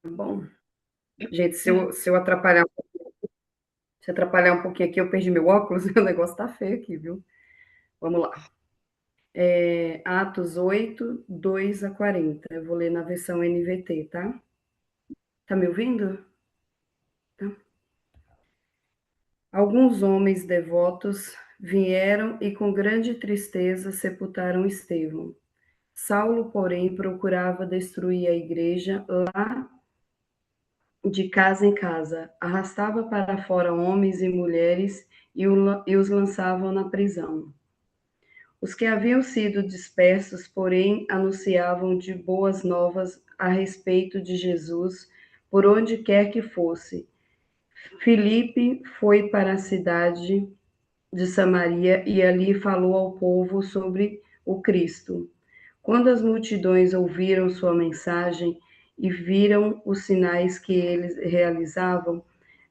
Tá bom. Gente, se eu atrapalhar um pouquinho aqui, eu perdi meu óculos, o negócio tá feio aqui, viu? Vamos lá. Atos 8, 2 a 40. Eu vou ler na versão NVT, tá? Tá me ouvindo? Tá. Alguns homens devotos vieram e com grande tristeza sepultaram Estevão. Saulo, porém, procurava destruir a igreja lá de casa em casa, arrastava para fora homens e mulheres e os lançavam na prisão. Os que haviam sido dispersos, porém, anunciavam de boas novas a respeito de Jesus por onde quer que fosse. Filipe foi para a cidade de Samaria e ali falou ao povo sobre o Cristo. Quando as multidões ouviram sua mensagem e viram os sinais que eles realizavam,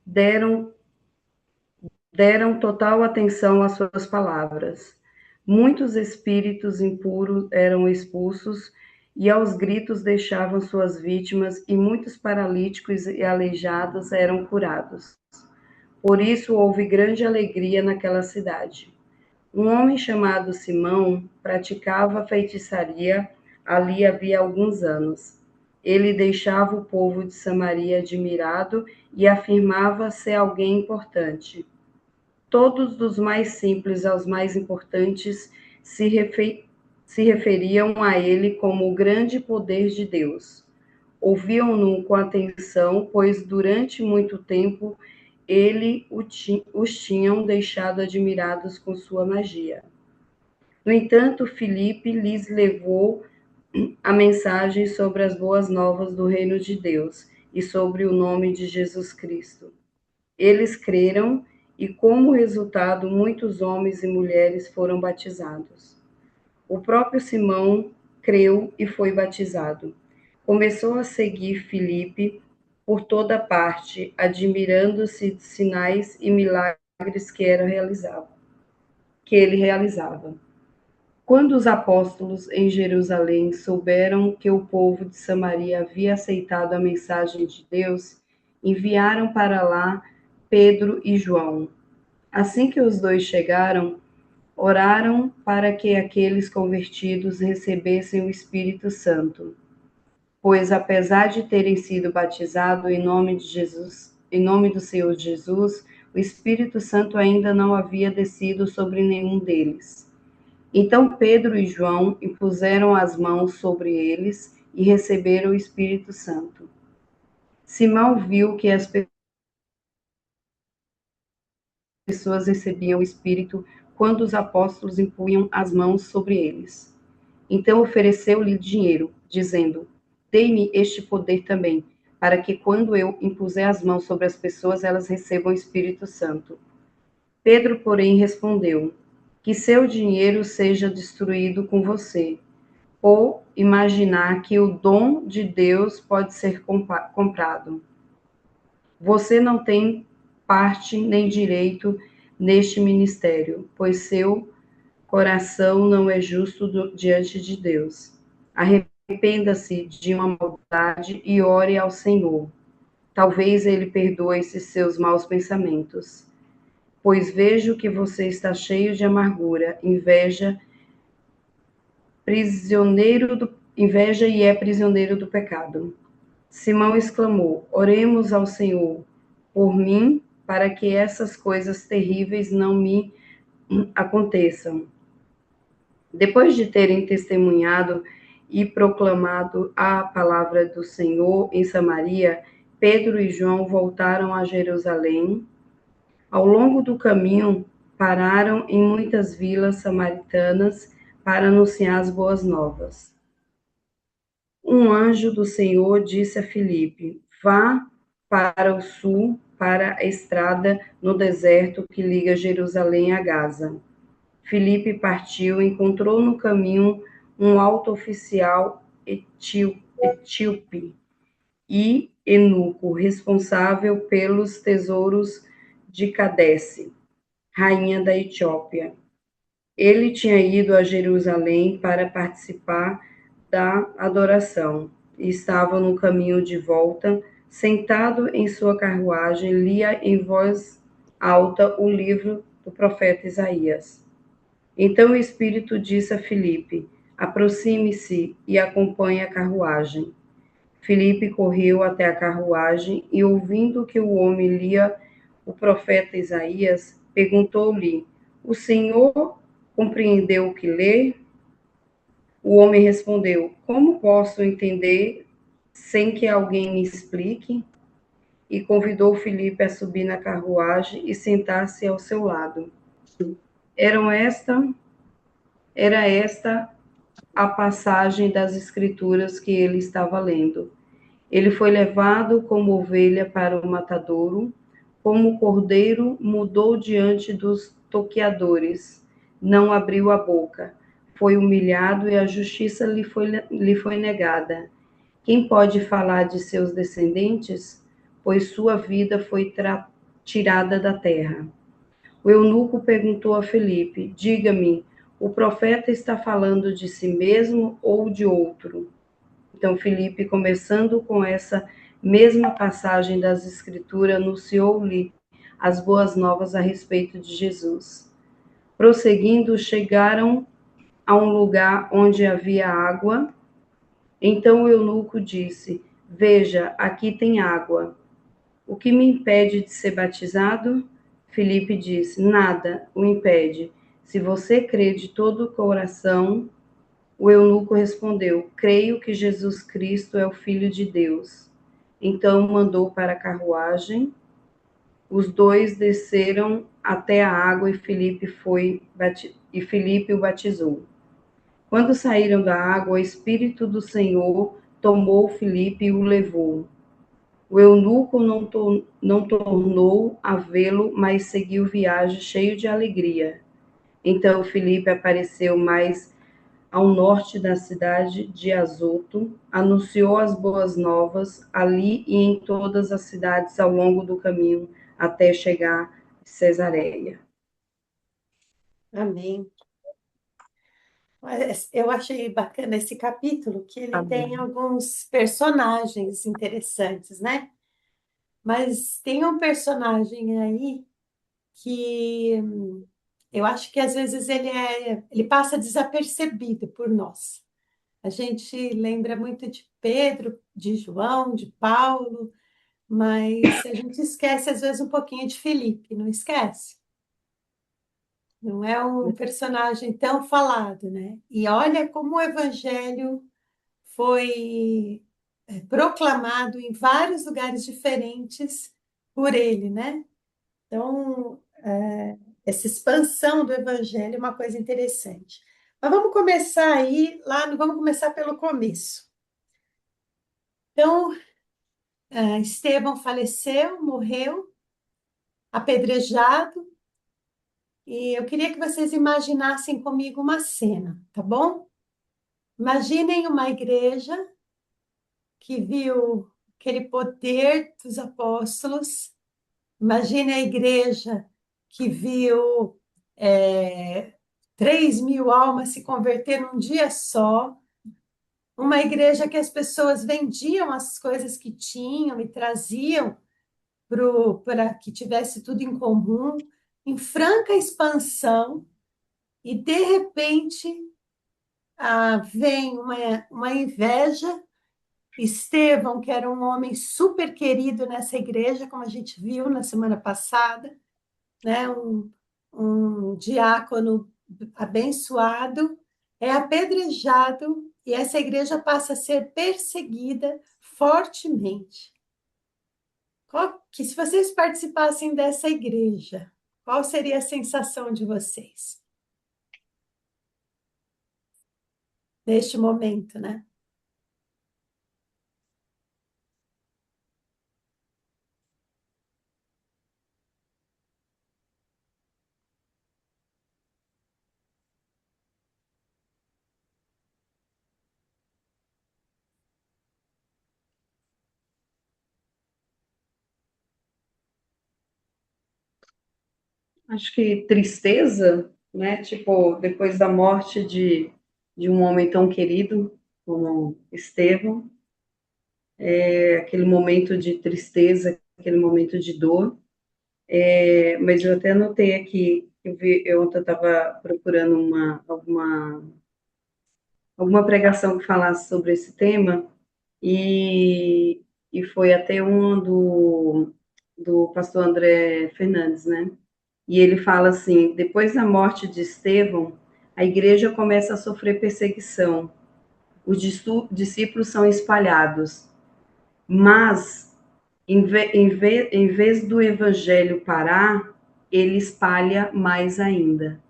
deram, deram total atenção às suas palavras. Muitos espíritos impuros eram expulsos e aos gritos deixavam suas vítimas, e muitos paralíticos e aleijados eram curados. Por isso houve grande alegria naquela cidade. Um homem chamado Simão praticava feitiçaria ali havia alguns anos. Ele deixava o povo de Samaria admirado e afirmava ser alguém importante. Todos, dos mais simples aos mais importantes, se referiam a ele como o grande poder de Deus. Ouviam-no com atenção, pois durante muito tempo os tinham deixado admirados com sua magia. No entanto, Filipe lhes levou a mensagem sobre as boas novas do reino de Deus e sobre o nome de Jesus Cristo. Eles creram e, como resultado, muitos homens e mulheres foram batizados. O próprio Simão creu e foi batizado. Começou a seguir Filipe por toda parte, admirando-se de sinais e milagres que ele realizava. Quando os apóstolos em Jerusalém souberam que o povo de Samaria havia aceitado a mensagem de Deus, enviaram para lá Pedro e João. Assim que os dois chegaram, oraram para que aqueles convertidos recebessem o Espírito Santo, pois apesar de terem sido batizados em nome de Jesus, em nome do Senhor Jesus, o Espírito Santo ainda não havia descido sobre nenhum deles. Então Pedro e João impuseram as mãos sobre eles e receberam o Espírito Santo. Simão viu que as pessoas recebiam o Espírito quando os apóstolos impunham as mãos sobre eles. Então ofereceu-lhe dinheiro, dizendo: Dê-me este poder também, para que quando eu impuser as mãos sobre as pessoas, elas recebam o Espírito Santo. Pedro, porém, respondeu: Que seu dinheiro seja destruído com você, ou imaginar que o dom de Deus pode ser comprado. Você não tem parte nem direito neste ministério, pois seu coração não é justo diante de Deus. Arrependa-se de uma maldade e ore ao Senhor. Talvez ele perdoe esses seus maus pensamentos. Pois vejo que você está cheio de amargura, inveja e é prisioneiro do pecado. Simão exclamou: Oremos ao Senhor por mim, para que essas coisas terríveis não me aconteçam. Depois de terem testemunhado e proclamado a palavra do Senhor em Samaria, Pedro e João voltaram a Jerusalém. Ao longo do caminho, pararam em muitas vilas samaritanas para anunciar as boas novas. Um anjo do Senhor disse a Filipe: Vá para o sul, para a estrada no deserto que liga Jerusalém a Gaza. Filipe partiu e encontrou no caminho um alto oficial etíope e eunuco, responsável pelos tesouros de Cadece, rainha da Etiópia. Ele tinha ido a Jerusalém para participar da adoração e estava no caminho de volta, sentado em sua carruagem, lia em voz alta o livro do profeta Isaías. Então o Espírito disse a Filipe: aproxime-se e acompanhe a carruagem. Filipe correu até a carruagem e, ouvindo que o homem lia o profeta Isaías, perguntou-lhe: o senhor compreendeu o que lê? O homem respondeu: como posso entender sem que alguém me explique? E convidou Filipe a subir na carruagem e sentar-se ao seu lado. Eram esta, era esta a passagem das Escrituras que ele estava lendo. Ele foi levado como ovelha para o matadouro, como cordeiro mudou diante dos toqueadores, não abriu a boca. Foi humilhado e a justiça lhe foi negada. Quem pode falar de seus descendentes? Pois sua vida foi tirada da terra. O eunuco perguntou a Felipe: diga-me, o profeta está falando de si mesmo ou de outro? Então, Filipe, começando com essa mesma passagem das Escrituras, anunciou-lhe as boas novas a respeito de Jesus. Prosseguindo, chegaram a um lugar onde havia água. Então o eunuco disse: veja, aqui tem água. O que me impede de ser batizado? Filipe disse: nada o impede. Se você crê de todo o coração, o eunuco respondeu: creio que Jesus Cristo é o Filho de Deus. Então mandou para a carruagem. Os dois desceram até a água e Filipe o batizou. Quando saíram da água, o Espírito do Senhor tomou Filipe e o levou. O eunuco não tornou a vê-lo, mas seguiu viagem cheio de alegria. Então Filipe apareceu mais ao norte da cidade de Azoto, anunciou as boas novas ali e em todas as cidades ao longo do caminho até chegar a Cesareia. Amém. Mas eu achei bacana esse capítulo, que ele tem Amém. alguns personagens interessantes, né? Mas tem um personagem aí que eu acho que às vezes ele passa desapercebido por nós. A gente lembra muito de Pedro, de João, de Paulo, mas a gente esquece às vezes um pouquinho de Felipe, não esquece? Não é um personagem tão falado, né? E olha como o evangelho foi proclamado em vários lugares diferentes por ele, né? Então, essa expansão do evangelho é uma coisa interessante. Mas vamos começar aí, vamos começar pelo começo. Então, Estevão faleceu, morreu, apedrejado, e eu queria que vocês imaginassem comigo uma cena, tá bom? Imaginem uma igreja que viu aquele poder dos apóstolos. Imagine a igreja que viu 3.000 almas se converter num dia só. Uma igreja que as pessoas vendiam as coisas que tinham e traziam para que tivesse tudo em comum, em franca expansão, e de repente vem uma inveja. Estevão, que era um homem super querido nessa igreja, como a gente viu na semana passada, né? Um diácono abençoado, é apedrejado e essa igreja passa a ser perseguida fortemente. Se vocês participassem dessa igreja, qual seria a sensação de vocês neste momento, né? Acho que tristeza, né? Tipo, depois da morte de um homem tão querido. como Estevão, aquele momento de tristeza, aquele momento de dor. Mas eu até anotei aqui, eu ontem estava procurando alguma pregação que falasse sobre esse tema, e, e foi até uma do pastor André Fernandes, né? E ele fala assim: depois da morte de Estevão, a igreja começa a sofrer perseguição, os discípulos são espalhados, mas em vez do evangelho parar, ele espalha mais ainda.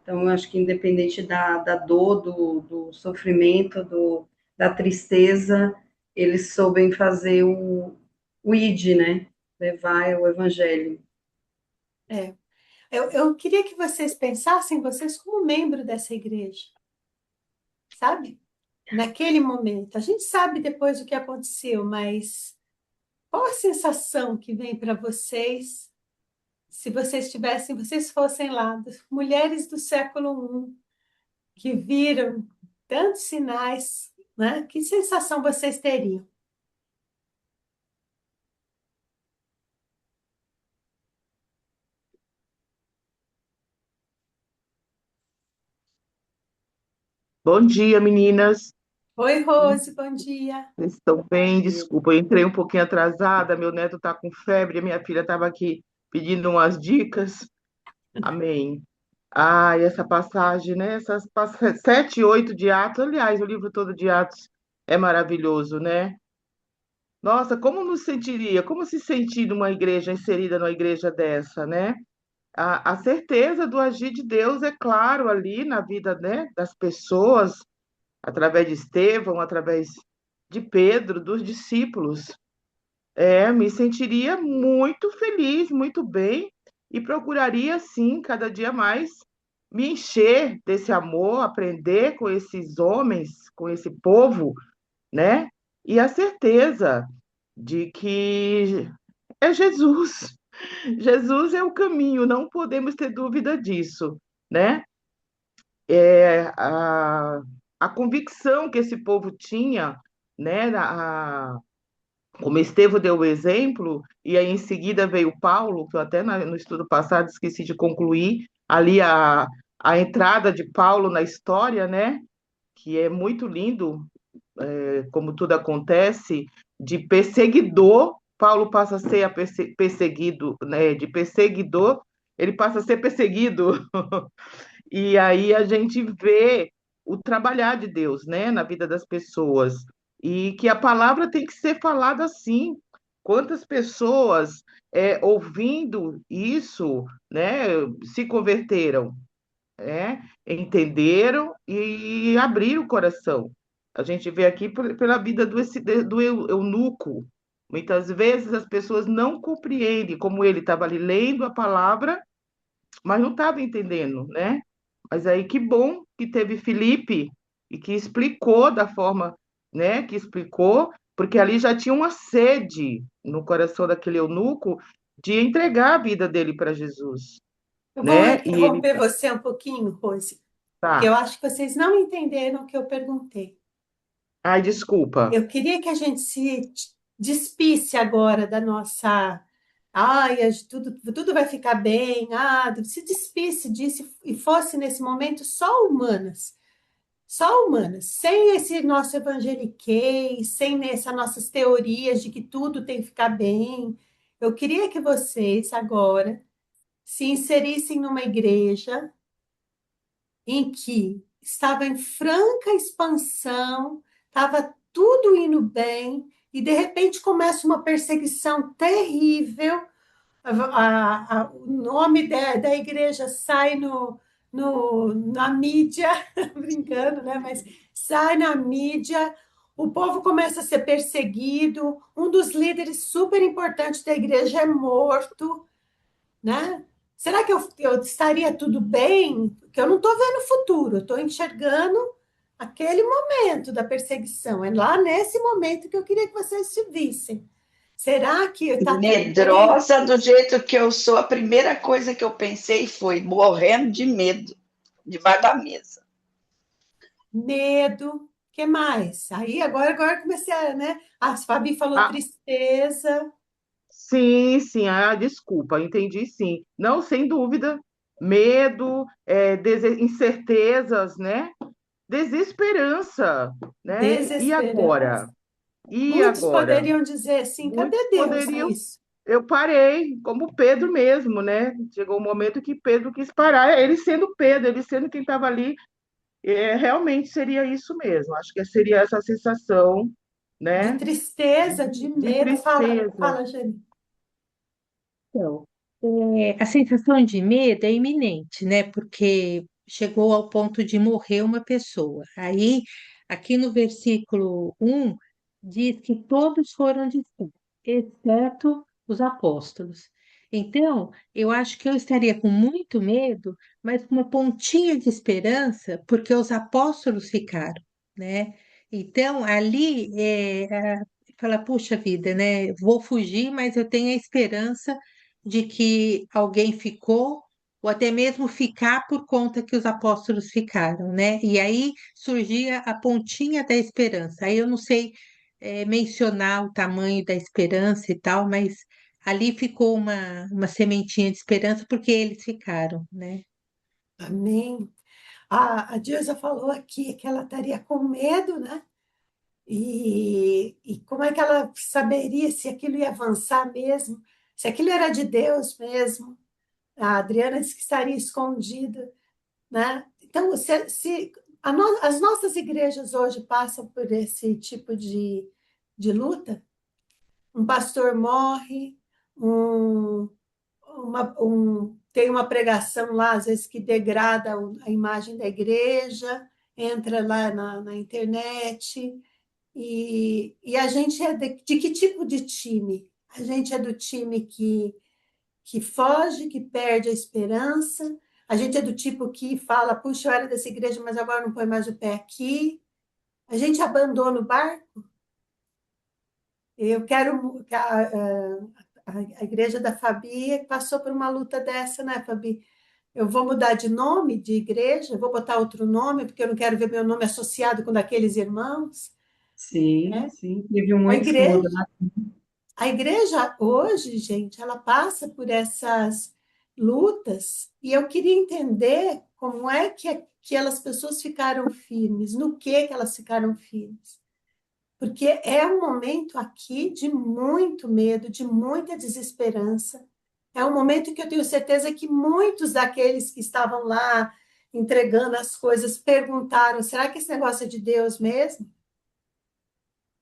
Então, eu acho que independente da dor, do sofrimento, da tristeza, eles soubem fazer o ID, né? Levar o evangelho. É. Eu queria que vocês pensassem vocês como membro dessa igreja, sabe? Naquele momento. A gente sabe depois o que aconteceu, mas qual a sensação que vem para vocês se vocês fossem lá, mulheres do século I, que viram tantos sinais, né? Que sensação vocês teriam? Bom dia, meninas. Oi, Rose, bom dia. Vocês estão bem? Desculpa, eu entrei um pouquinho atrasada. Meu neto está com febre, minha filha estava aqui pedindo umas dicas. Amém. Ah, e essa passagem, né? 7 e 8 de Atos, aliás, o livro todo de Atos é maravilhoso, né? Nossa, como nos sentiria? Como se sentir numa igreja, inserida numa igreja dessa, né? A certeza do agir de Deus, é claro, ali na vida, né, das pessoas, através de Estevão, através de Pedro, dos discípulos. Me sentiria muito feliz, muito bem, e procuraria, sim, cada dia mais me encher desse amor, aprender com esses homens, com esse povo, né? E a certeza de que é Jesus. Jesus é o caminho, não podemos ter dúvida disso, né? A convicção que esse povo tinha, né? Como Estevão deu o exemplo, e aí em seguida veio Paulo, que eu até no estudo passado esqueci de concluir, ali a entrada de Paulo na história, né? Que é muito lindo, como tudo acontece, de perseguidor, Paulo passa a ser perseguido, né? De perseguidor, ele passa a ser perseguido. E aí a gente vê o trabalhar de Deus, né, na vida das pessoas. E que a palavra tem que ser falada assim. Quantas pessoas, ouvindo isso, né, se converteram, né, entenderam e abriram o coração. A gente vê aqui pela vida do eunuco. Muitas vezes as pessoas não compreendem como ele estava ali lendo a palavra, mas não estava entendendo, né? Mas aí que bom que teve Felipe e que explicou da forma, né, que explicou, porque ali já tinha uma sede no coração daquele eunuco de entregar a vida dele para Jesus, Eu vou né? E ele interromper você um pouquinho, Rose, porque eu tá. acho que vocês não entenderam o que eu perguntei. Ai, desculpa. Eu queria que a gente se despisse agora da nossa. Ai, tudo vai ficar bem. Ah, se despisse disso e fosse nesse momento só humanas, sem esse nosso evangeliquez, sem essas nossas teorias de que tudo tem que ficar bem. Eu queria que vocês agora se inserissem numa igreja em que estava em franca expansão, estava tudo indo bem, e de repente começa uma perseguição terrível. O nome da igreja sai na mídia, brincando, né? Mas sai na mídia, o povo começa a ser perseguido, um dos líderes super importantes da igreja é morto, né? Será que eu estaria tudo bem? Porque eu não estou vendo o futuro, eu estou enxergando aquele momento da perseguição. É lá nesse momento que eu queria que vocês se vissem. Será que está tudo bem? Medrosa do jeito que eu sou, a primeira coisa que eu pensei foi morrendo de medo, debaixo da mesa. Medo. O que mais? Aí agora eu comecei a, né? A Fabi falou Ah, tristeza, sim, sim, desculpa, entendi sim. Não, sem dúvida. Medo, incertezas, né? Desesperança, né? E agora? desesperança. E Muitos agora? poderiam dizer assim, Muitos cadê Deus poderiam. nisso? Eu parei, como Pedro mesmo, né? Chegou um momento que Pedro quis parar, ele sendo Pedro, ele sendo quem estava ali, realmente seria isso mesmo. Acho que seria essa sensação, De né? tristeza, De, de de medo. tristeza. Fala, Jane. Então, a sensação de medo é iminente, né? Porque chegou ao ponto de morrer uma pessoa. Aí, aqui no versículo 1, diz que todos foram discípulos, exceto os apóstolos. Então, eu acho que eu estaria com muito medo, mas com uma pontinha de esperança, porque os apóstolos ficaram, né? Então, ali, fala, puxa vida, né? Vou fugir, mas eu tenho a esperança de que alguém ficou, ou até mesmo ficar por conta que os apóstolos ficaram, né? E aí surgia a pontinha da esperança. Aí eu não sei, mencionar o tamanho da esperança e tal, mas ali ficou uma sementinha de esperança porque eles ficaram, né? Amém. A Dilsa falou aqui que ela estaria com medo, né? E como é que ela saberia se aquilo ia avançar mesmo? Se aquilo era de Deus mesmo? A Adriana disse que estaria escondida, né? Então, as nossas igrejas hoje passam por esse tipo de luta, um pastor morre, um, tem uma pregação lá, às vezes, que degrada a imagem da igreja, entra lá na internet, e a gente é de que tipo de time? A gente é do time que foge, que perde a esperança. A gente é do tipo que fala, puxa, eu era dessa igreja, mas agora não põe mais o pé aqui. A gente abandona o barco. Eu quero. A igreja da Fabi passou por uma luta dessa, né, Fabi? Eu vou mudar de nome de igreja, vou botar outro nome, porque eu não quero ver meu nome associado com daqueles irmãos. Sim, Né? sim, teve A muitos que igreja, mudaram. a igreja hoje, gente, ela passa por essas lutas e eu queria entender como é que aquelas pessoas ficaram firmes, no que elas ficaram firmes. Porque é um momento aqui de muito medo, de muita desesperança. É um momento que eu tenho certeza que muitos daqueles que estavam lá entregando as coisas perguntaram: será que esse negócio é de Deus mesmo?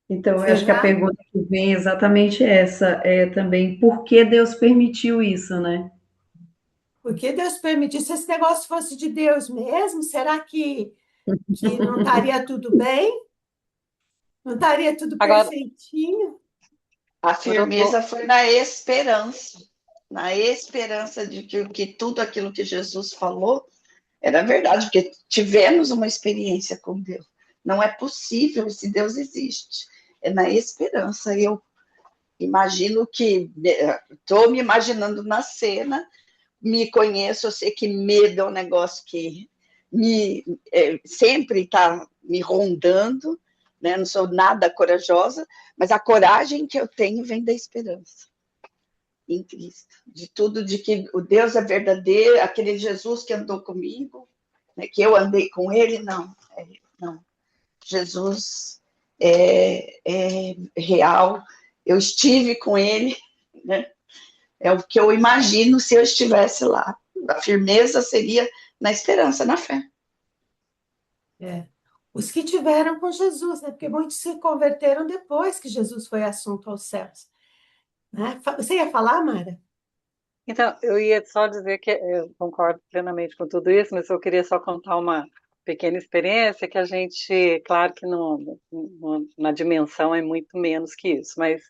Então, eu acho que a Será? pergunta que vem é exatamente essa, é também por que Deus permitiu isso, né? Porque Deus permitiu? Se esse negócio fosse de Deus mesmo, será que não estaria tudo bem? Não estaria tudo Agora, perfeitinho? A por outro, firmeza foi na esperança de que tudo aquilo que Jesus falou era verdade, porque tivemos uma experiência com Deus. Não é possível se Deus existe. É na esperança. Eu imagino que estou me imaginando na cena, me conheço, eu sei que medo é um negócio que sempre está me rondando, né? Não sou nada corajosa, mas a coragem que eu tenho vem da esperança em Cristo, de tudo, de que o Deus é verdadeiro, aquele Jesus que andou comigo, né, que eu andei com ele, não. Jesus é real, eu estive com ele, né? É o que eu imagino se eu estivesse lá. A firmeza seria na esperança, na fé. É. Os que tiveram com Jesus, né? Porque muitos se converteram depois que Jesus foi assunto aos céus. Né? Você ia falar, Mara? então, eu ia só dizer que eu concordo plenamente com tudo isso, mas eu queria só contar uma pequena experiência que a gente, claro que na dimensão é muito menos que isso, mas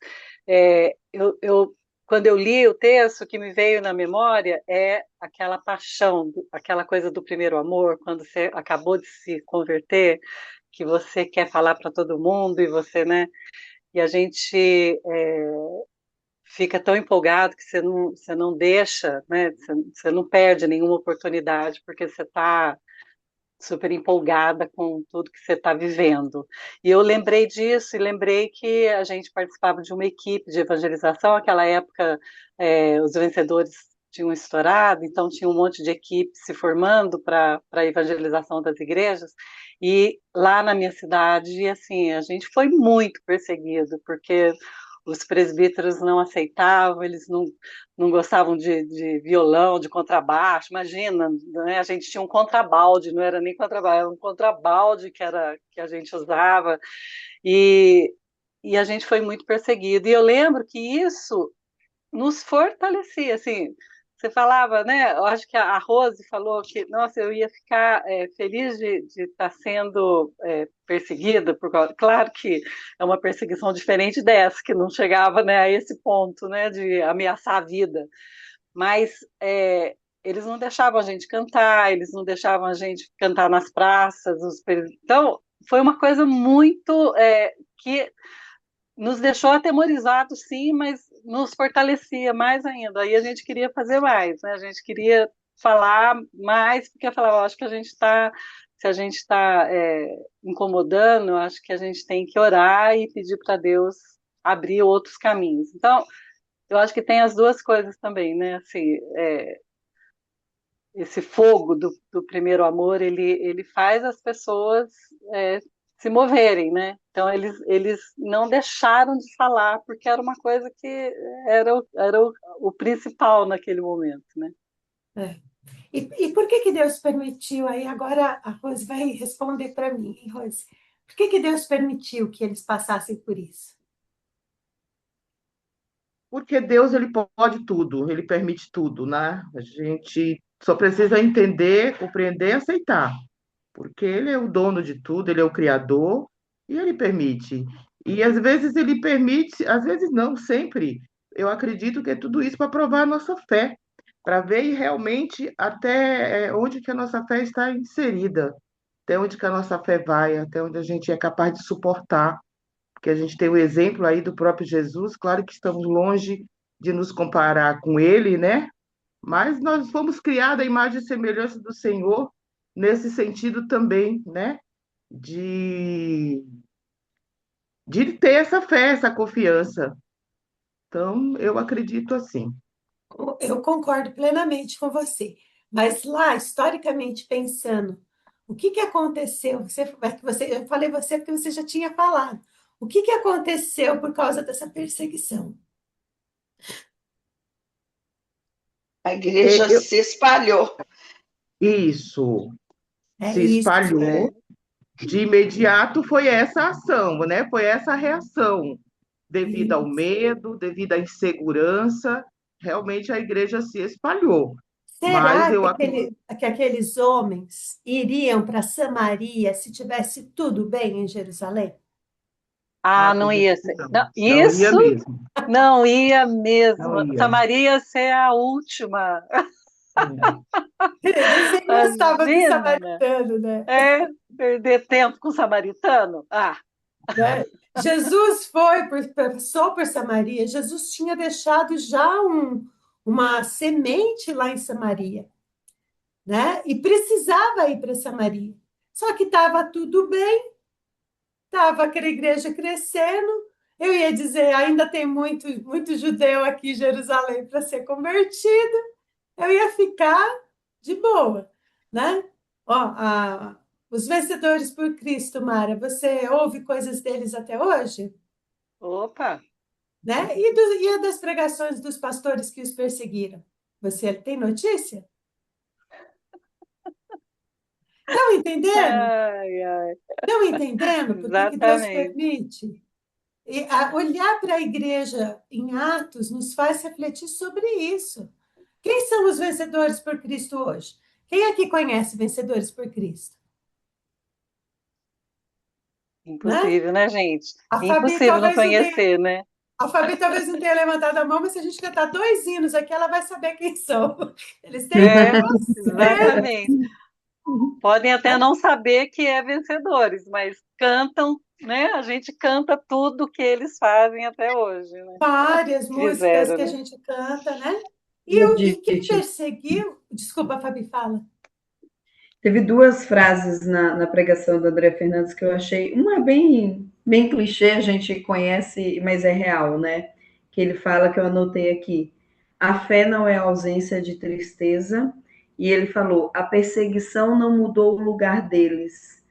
quando eu li o texto, o que me veio na memória é aquela paixão, aquela coisa do primeiro amor, quando você acabou de se converter, que você quer falar para todo mundo e você, né? E a gente fica tão empolgado que você não deixa, né? Você não perde nenhuma oportunidade, porque você está super empolgada com tudo que você está vivendo. E eu lembrei disso e lembrei que a gente participava de uma equipe de evangelização. Naquela época, os vencedores tinham estourado, então tinha um monte de equipe se formando para a evangelização das igrejas. E lá na minha cidade, assim, a gente foi muito perseguido, porque os presbíteros não aceitavam, eles não gostavam de violão, de contrabaixo, imagina, né? A gente tinha um contrabalde, não era nem contrabaixo, era um contrabalde que a gente usava, e, e a gente foi muito perseguido. E eu lembro que isso nos fortalecia, assim, você falava, né, eu acho que a Rose falou que, nossa, eu ia ficar feliz de estar sendo perseguida, claro que é uma perseguição diferente dessa, que não chegava, né, a esse ponto, né, de ameaçar a vida, mas eles não deixavam a gente cantar, eles não deixavam a gente cantar nas praças, então foi uma coisa muito que nos deixou atemorizados, sim, mas nos fortalecia mais ainda. Aí a gente queria fazer mais, né? A gente queria falar mais, porque eu falava, acho que a gente está, se a gente está incomodando, acho que a gente tem que orar e pedir para Deus abrir outros caminhos. Então, eu acho que tem as duas coisas também, né? Assim, esse fogo do primeiro amor, ele faz as pessoas se moverem, né? Então eles não deixaram de falar porque era uma coisa que era o principal naquele momento, né? É. E por que que Deus permitiu? Aí agora a Rose vai responder para mim, hein, Rose? Por que que Deus permitiu que eles passassem por isso? Porque Deus, ele pode tudo, ele permite tudo, né? A gente só precisa entender, compreender e aceitar, porque ele é o dono de tudo, ele é o criador e ele permite. E às vezes ele permite, às vezes não, sempre. Eu acredito que é tudo isso para provar a nossa fé, para ver realmente até onde que a nossa fé está inserida, até onde que a nossa fé vai, até onde a gente é capaz de suportar. Porque a gente tem o exemplo aí do próprio Jesus, claro que estamos longe de nos comparar com ele, né? Mas nós fomos criados à imagem e semelhança do Senhor, nesse sentido também, né? De, de ter essa fé, essa confiança. Então, eu acredito assim. Eu concordo plenamente com você. Mas lá, historicamente pensando, o que que aconteceu? Eu falei você porque você já tinha falado. O que que aconteceu por causa dessa perseguição? A igreja Eu, se espalhou. isso É se isso. espalhou. De imediato foi essa ação, né? Foi essa reação, devido ao Isso. medo, devido à insegurança, realmente a igreja se espalhou. Mas Será eu que aqueles homens iriam para Samaria se tivesse tudo bem em Jerusalém? Ah, não ia acredito que ser. não. Não, Não ia isso mesmo. não ia Não mesmo. ia. Samaria ia ser a última. Ninguém gostava do Imagina. samaritano, né? Perder tempo com o samaritano? Ah, Né? Passou por Samaria. Jesus tinha deixado já uma semente lá em Samaria, né? E precisava ir para Samaria. Só que estava tudo bem, estava aquela igreja crescendo. Eu ia dizer, ainda tem muito judeu aqui em Jerusalém para ser convertido. Eu ia ficar de boa, né? Ó, os vencedores por Cristo, Mara, você ouve coisas deles até hoje? opa. Né? E a das pregações dos pastores que os perseguiram? Você tem notícia? Estão entendendo? Ai, ai, Estão entendendo por que que Deus exatamente. permite? E olhar para a igreja em Atos nos faz refletir sobre isso. Quem são os vencedores por Cristo hoje? Quem aqui conhece vencedores por Cristo? Né? Impossível, né, gente? A Fabi Impossível não talvez não tenha, conhecer, né? a Fabi talvez não tenha levantado a mão, mas se a gente cantar dois hinos aqui, ela vai saber quem são. Eles têm É, duas, exatamente. Podem até não saber que é vencedores, mas cantam, né? A gente canta tudo que eles fazem até hoje, né? várias músicas Fizeram, que a né? gente canta, né? E quem Judite, perseguiu. Desculpa, Fabi, fala. Teve duas frases na pregação do André Fernandes que eu achei, uma é bem clichê, a gente conhece, mas é real, né? Que ele fala, que eu anotei aqui, a fé não é ausência de tristeza, e ele falou, a perseguição não mudou o lugar deles,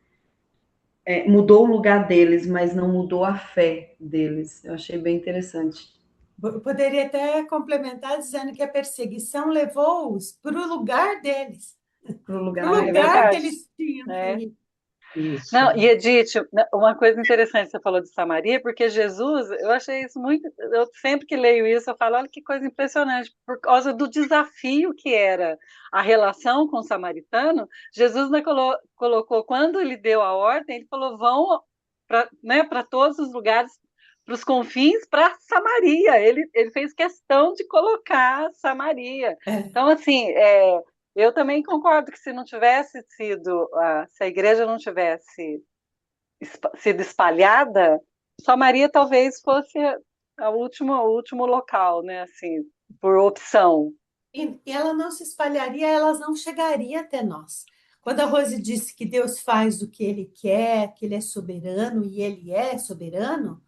mudou o lugar deles, mas não mudou a fé deles. Eu achei bem interessante. Eu poderia até complementar dizendo que a perseguição levou-os para o lugar deles, Para o para lugar o É deles. lugar que verdade. eles tinham que É. ir. Isso. Não, e Edith, uma coisa interessante que você falou de Samaria, porque Jesus, eu achei isso muito. Eu sempre que leio isso, eu falo, olha que coisa impressionante, por causa do desafio que era a relação com o samaritano. Jesus, né, colocou, quando ele deu a ordem, ele falou: vão para, né, para todos os lugares, para os confins, para Samaria. Ele fez questão de colocar Samaria. É. Então, assim, eu também concordo que se não tivesse sido, se a igreja não tivesse sido espalhada, Samaria talvez fosse o último local, né? Assim, por opção. E ela não se espalharia, ela não chegaria até nós. Quando a Rose disse que Deus faz o que ele quer, que ele é soberano e ele é soberano,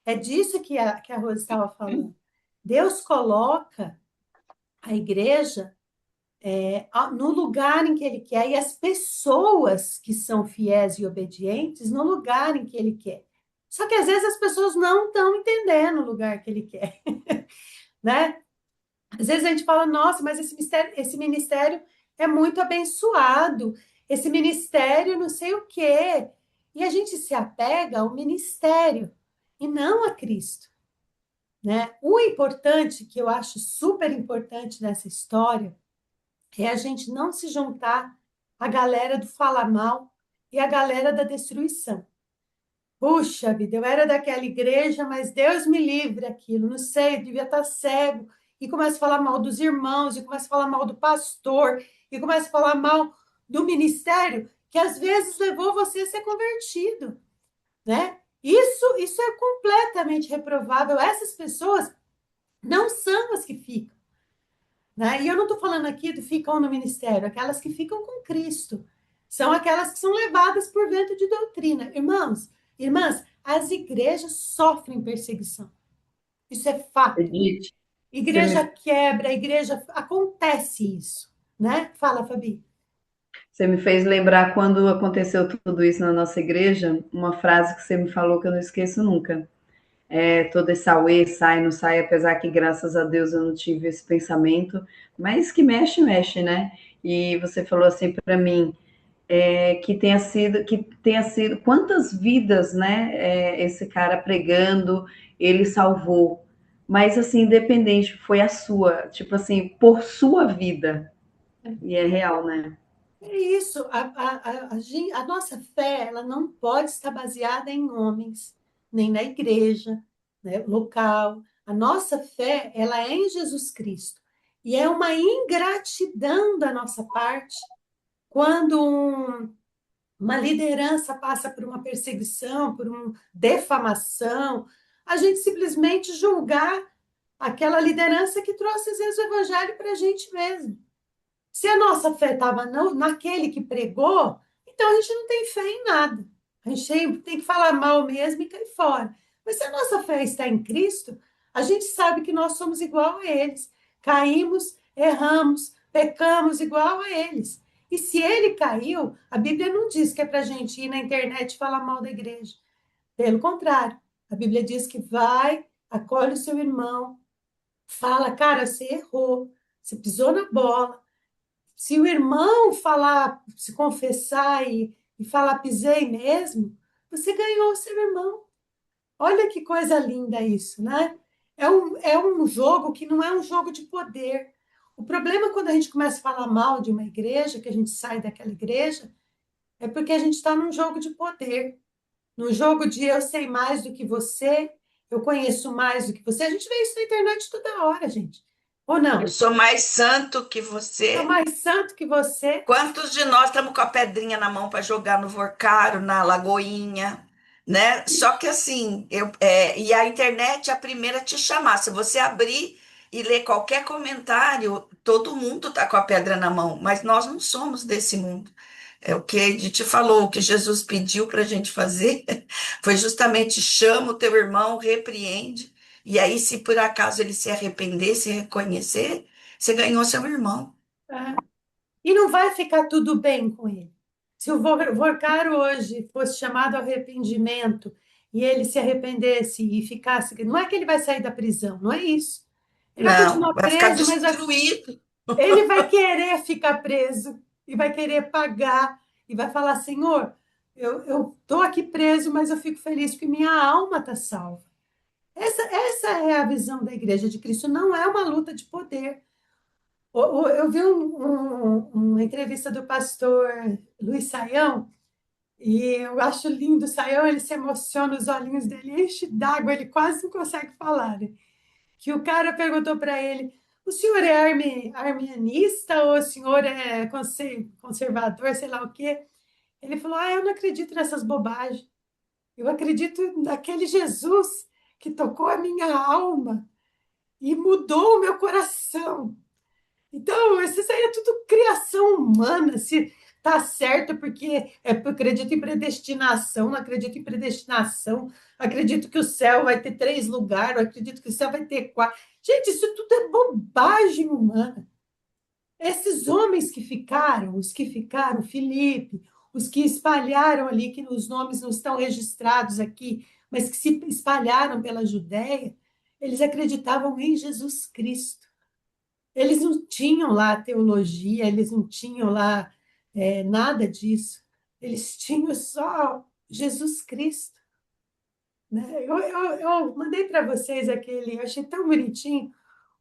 é disso que a Rose estava falando. Deus coloca a igreja no lugar em que ele quer e as pessoas que são fiéis e obedientes no lugar em que ele quer. Só que às vezes as pessoas não estão entendendo o lugar que ele quer, né? Às vezes a gente fala, nossa, mas esse ministério é muito abençoado, esse ministério não sei o quê. E a gente se apega ao ministério e não a Cristo, né? O importante, que eu acho super importante nessa história, é a gente não se juntar à galera do falar mal e à galera da destruição. Puxa vida, eu era daquela igreja, mas Deus me livre aquilo, não sei, eu devia estar cego. E começa a falar mal dos irmãos, e começa a falar mal do pastor, e começa a falar mal do ministério, que às vezes levou você a ser convertido, né? Isso é completamente reprovável. Essas pessoas não são as que ficam, né? E eu não estou falando aqui do ficam no ministério, aquelas que ficam com Cristo. São aquelas que são levadas por vento de doutrina. Irmãos, irmãs, as igrejas sofrem perseguição. Isso é fato. Edith, você Igreja me, quebra, igreja acontece isso, né? Fala, Fabi. você me fez lembrar quando aconteceu tudo isso na nossa igreja, uma frase que você me falou que eu não esqueço nunca. Todo esse auê, sai, não sai, apesar que, graças a Deus, eu não tive esse pensamento, mas que mexe, mexe, né? E você falou assim para mim, que tenha sido, quantas vidas, né, esse cara pregando, ele salvou, mas assim, independente, foi a sua, tipo assim, por sua vida, e é real, né? É isso. A nossa fé, ela não pode estar baseada em homens, nem na igreja, né, local. A nossa fé, ela é em Jesus Cristo. E é uma ingratidão da nossa parte quando uma liderança passa por uma perseguição, por uma defamação, a gente simplesmente julgar aquela liderança que trouxe, às vezes, o evangelho para a gente mesmo. Se a nossa fé estava naquele que pregou, então a gente não tem fé em nada. A gente tem que falar mal mesmo e cair fora. Mas se a nossa fé está em Cristo, a gente sabe que nós somos igual a eles. Caímos, erramos, pecamos igual a eles. E se ele caiu, a Bíblia não diz que é para a gente ir na internet e falar mal da igreja. Pelo contrário, a Bíblia diz que vai, acolhe o seu irmão, fala, cara, você errou, você pisou na bola. Se o irmão falar, se confessar e falar, pisei mesmo, você ganhou o seu irmão. Olha que coisa linda isso, né? É um jogo que não é um jogo de poder. O problema é quando a gente começa a falar mal de uma igreja, que a gente sai daquela igreja, é porque a gente está num jogo de poder, num jogo de eu sei mais do que você, eu conheço mais do que você. A gente vê isso na internet toda hora, gente. Ou Eu não? sou mais santo que Sou você. mais santo que você. Quantos de nós estamos com a pedrinha na mão para jogar no Vorcaro, na Lagoinha, né? Só que assim, e a internet é a primeira a te chamar. Se você abrir e ler qualquer comentário, todo mundo está com a pedra na mão, mas nós não somos desse mundo. É o que a Edith falou, o que Jesus pediu para a gente fazer foi justamente chama o teu irmão, repreende, e aí, se por acaso ele se arrepender, se reconhecer, você ganhou seu irmão. É. E não vai ficar tudo bem com ele. Se o Vorkar hoje fosse chamado ao arrependimento e ele se arrependesse e ficasse. Não é que ele vai sair da prisão, não é isso. Ele vai Não, continuar vai ficar preso, mas destruído. ele vai querer ficar preso e vai querer pagar e vai falar: Senhor, eu estou aqui preso, mas eu fico feliz porque minha alma está salva. Essa é a visão da Igreja de Cristo. Não é uma luta de poder. Eu vi uma entrevista do pastor Luiz Saião, e eu acho lindo o Saião, ele se emociona, os olhinhos dele enchem d'água, ele quase não consegue falar, né? Que o cara perguntou para ele: o senhor é arminiasta ou o senhor é conservador, sei lá o quê? Ele falou: ah, eu não acredito nessas bobagens. Eu acredito naquele Jesus que tocou a minha alma e mudou o meu coração. Então, isso aí é tudo criação humana. Se tá certo porque eu acredito em predestinação, não acredito em predestinação, acredito que o céu vai ter 3 lugares, eu acredito que o céu vai ter 4. Gente, isso tudo é bobagem humana. Esses homens que ficaram, os que ficaram, Filipe, os que espalharam ali, que os nomes não estão registrados aqui, mas que se espalharam pela Judéia, eles acreditavam em Jesus Cristo. Eles não tinham lá teologia, eles não tinham lá nada disso. Eles tinham só Jesus Cristo. Né? Eu mandei para vocês aquele, eu achei tão bonitinho,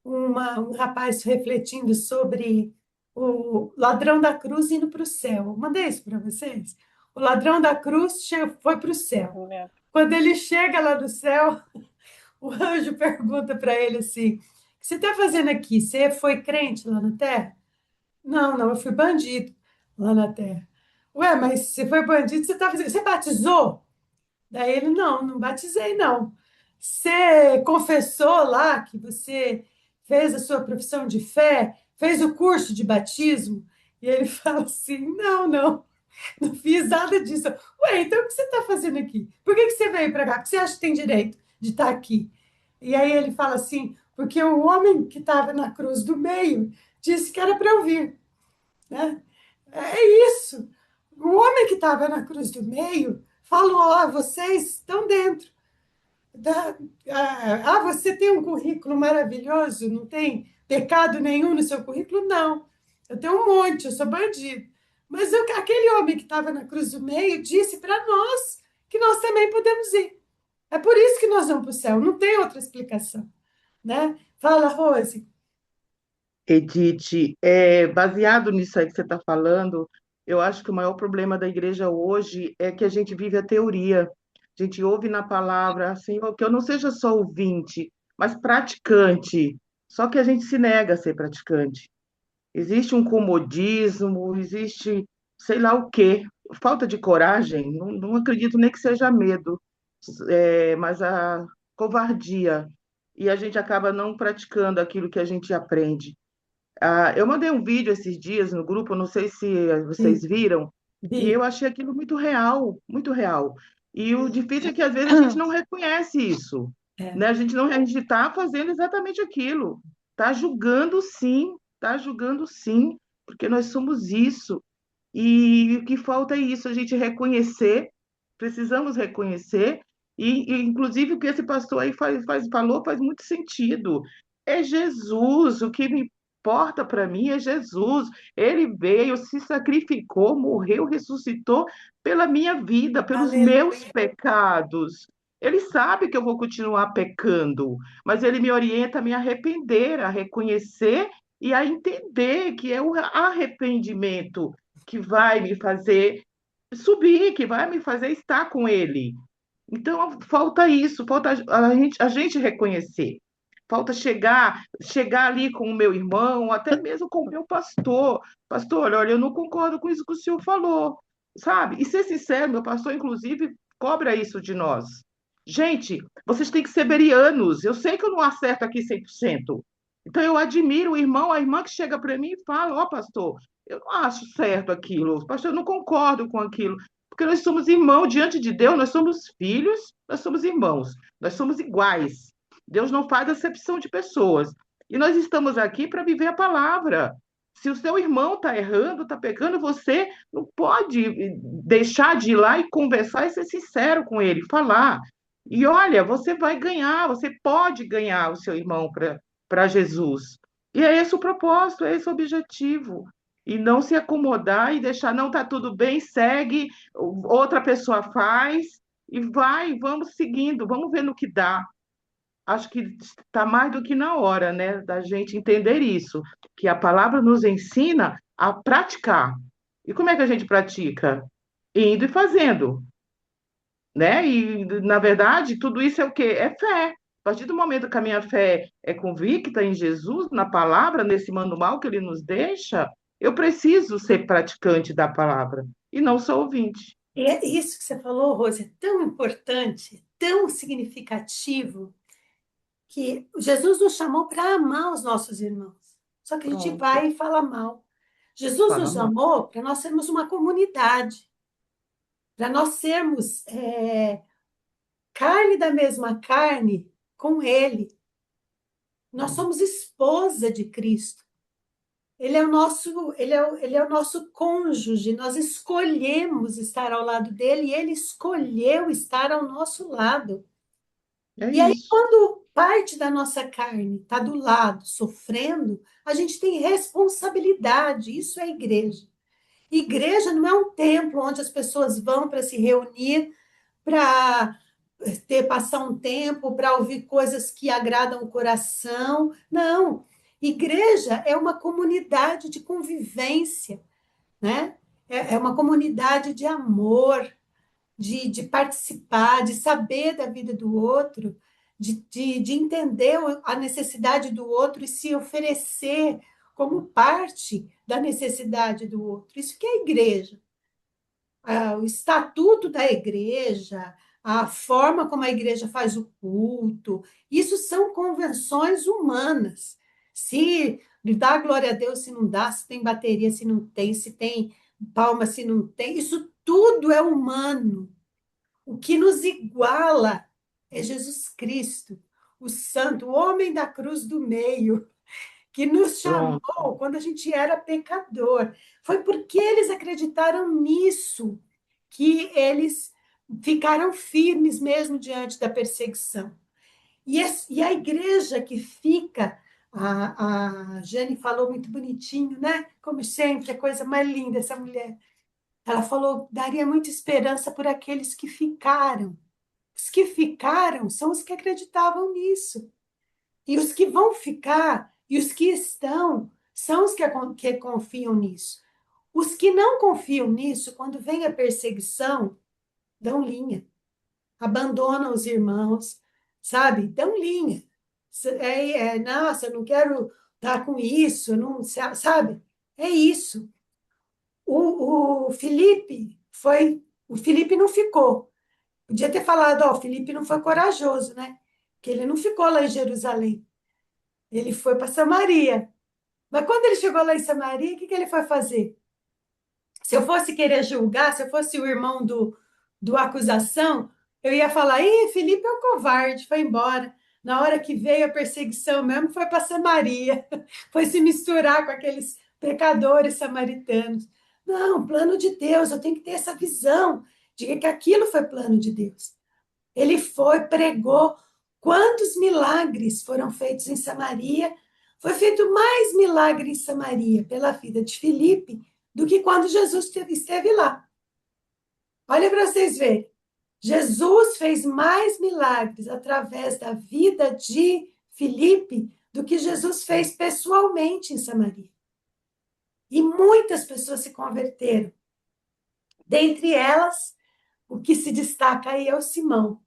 um rapaz refletindo sobre o ladrão da cruz indo para o céu. Eu mandei isso para vocês. O ladrão da cruz foi para o céu. Quando ele chega lá no céu, o anjo pergunta para ele assim: o que você está fazendo aqui? Você foi crente lá na terra? Não, não, eu fui bandido lá na terra. Ué, mas você foi bandido, você tá fazendo. Você batizou? Daí ele: não, não batizei, não. Você confessou lá que você fez a sua profissão de fé, fez o curso de batismo? E ele fala assim: não, não, não fiz nada disso. Ué, então o que você está fazendo aqui? Por que você veio para cá? Por que você acha que tem direito de estar aqui? E aí ele fala assim: porque o homem que estava na cruz do meio disse que era para eu vir. Né? É isso. O homem que estava na cruz do meio falou: ó, vocês estão dentro. Você tem um currículo maravilhoso, não tem pecado nenhum no seu currículo? Não. Eu tenho um monte, eu sou bandido. Mas aquele homem que estava na cruz do meio disse para nós que nós também podemos ir. É por isso que nós vamos para o céu, não tem outra explicação. Né? Fala, Rose. Edith, baseado nisso aí que você está falando, eu acho que o maior problema da igreja hoje é que a gente vive a teoria. A gente ouve na palavra, Senhor, que eu não seja só ouvinte, mas praticante. Só que a gente se nega a ser praticante. Existe um comodismo, existe sei lá o quê, falta de coragem. Não, não acredito nem que seja medo, mas a covardia. E a gente acaba não praticando aquilo que a gente aprende. Eu mandei um vídeo esses dias no grupo, não sei se vocês Sim, viram, e vi. eu achei aquilo muito real, muito real. E o difícil é que às vezes a gente não reconhece isso, É, né? A gente está fazendo exatamente aquilo, está julgando sim, porque nós somos isso. E o que falta é isso, a gente reconhecer, precisamos reconhecer, inclusive o que esse pastor aí falou faz muito sentido. É Jesus, o que me importa para mim é Jesus. Ele veio, se sacrificou, morreu, ressuscitou pela minha vida, pelos meus aleluia. pecados. Ele sabe que eu vou continuar pecando, mas ele me orienta a me arrepender, a reconhecer e a entender que é o arrependimento que vai me fazer subir, que vai me fazer estar com ele. Então, falta isso, falta a gente reconhecer. Falta chegar ali com o meu irmão, até mesmo com o meu pastor. Pastor, olha, eu não concordo com isso que o senhor falou, sabe? E ser sincero, meu pastor, inclusive, cobra isso de nós. Gente, vocês têm que ser berianos. Eu sei que eu não acerto aqui 100%. Então, eu admiro o irmão, a irmã que chega para mim e fala: ó, pastor, eu não acho certo aquilo, pastor, eu não concordo com aquilo, porque nós somos irmãos diante de Deus, nós somos filhos, nós somos irmãos, nós somos iguais. Deus não faz acepção de pessoas. E nós estamos aqui para viver a palavra. Se o seu irmão está errando, está pecando, você não pode deixar de ir lá e conversar e ser sincero com ele, falar. E olha, você vai ganhar, você pode ganhar o seu irmão para Jesus. E é esse o propósito, é esse o objetivo. E não se acomodar e deixar, não está tudo bem, segue, outra pessoa faz, e vai, vamos seguindo, vamos ver no que dá. Acho que está mais do que na hora, né, da gente entender isso, que a palavra nos ensina a praticar. E como é que a gente pratica? Indo e fazendo, né? E, na verdade, tudo isso é o quê? É fé. A partir do momento que a minha fé é convicta em Jesus, na palavra, nesse manual que ele nos deixa, eu preciso ser praticante da palavra e não só ouvinte. E é isso que você falou, Rose, é tão importante, tão significativo, que Jesus nos chamou para amar os nossos irmãos. Só que a gente Pronto, vai e fala mal. Jesus fala nos mal. chamou para nós sermos uma comunidade, para nós sermos carne da mesma carne com Ele. Nós somos esposa de Cristo. Ele é o nosso cônjuge. Nós escolhemos estar ao lado dele e ele escolheu estar ao nosso lado. É E aí, isso. quando parte da nossa carne está do lado, sofrendo, a gente tem responsabilidade. Isso é igreja. Igreja não é um templo onde as pessoas vão para se reunir, para passar um tempo, para ouvir coisas que agradam o coração. Não. Igreja é uma comunidade de convivência, né? É uma comunidade de amor, de participar, de saber da vida do outro, de entender a necessidade do outro e se oferecer como parte da necessidade do outro. Isso que é igreja. O estatuto da igreja, a forma como a igreja faz o culto, isso são convenções humanas. Se dá glória a Deus, se não dá, se tem bateria, se não tem, se tem palma, se não tem, isso tudo é humano. O que nos iguala é Jesus Cristo, o Santo, o homem da cruz do meio, que nos chamou Pronto. quando a gente era pecador. Foi porque eles acreditaram nisso que eles ficaram firmes mesmo diante da perseguição. E a igreja que fica, a Jane falou muito bonitinho, né? Como sempre, a coisa mais linda essa mulher. Ela falou, daria muita esperança por aqueles que ficaram. Os que ficaram são os que acreditavam nisso. E os que vão ficar e os que estão são os que confiam nisso. Os que não confiam nisso, quando vem a perseguição, dão linha, abandonam os irmãos, sabe? Dão linha. Nossa, eu não quero estar com isso, não, sabe? É isso. O Felipe o Felipe não ficou. Podia ter falado, ó, o Felipe não foi corajoso, né? Que ele não ficou lá em Jerusalém. Ele foi para Samaria. Mas quando ele chegou lá em Samaria, o que ele foi fazer? Se eu fosse querer julgar, se eu fosse o irmão do acusação, eu ia falar, ih, Felipe é um covarde, foi embora. Na hora que veio a perseguição mesmo, foi para Samaria, foi se misturar com aqueles pecadores samaritanos. Não, plano de Deus, eu tenho que ter essa visão de que aquilo foi plano de Deus. Ele foi, pregou. Quantos milagres foram feitos em Samaria? Foi feito mais milagre em Samaria pela vida de Filipe do que quando Jesus esteve lá. Olha para vocês verem. Jesus fez mais milagres através da vida de Filipe do que Jesus fez pessoalmente em Samaria. E muitas pessoas se converteram. Dentre elas, o que se destaca aí é o Simão.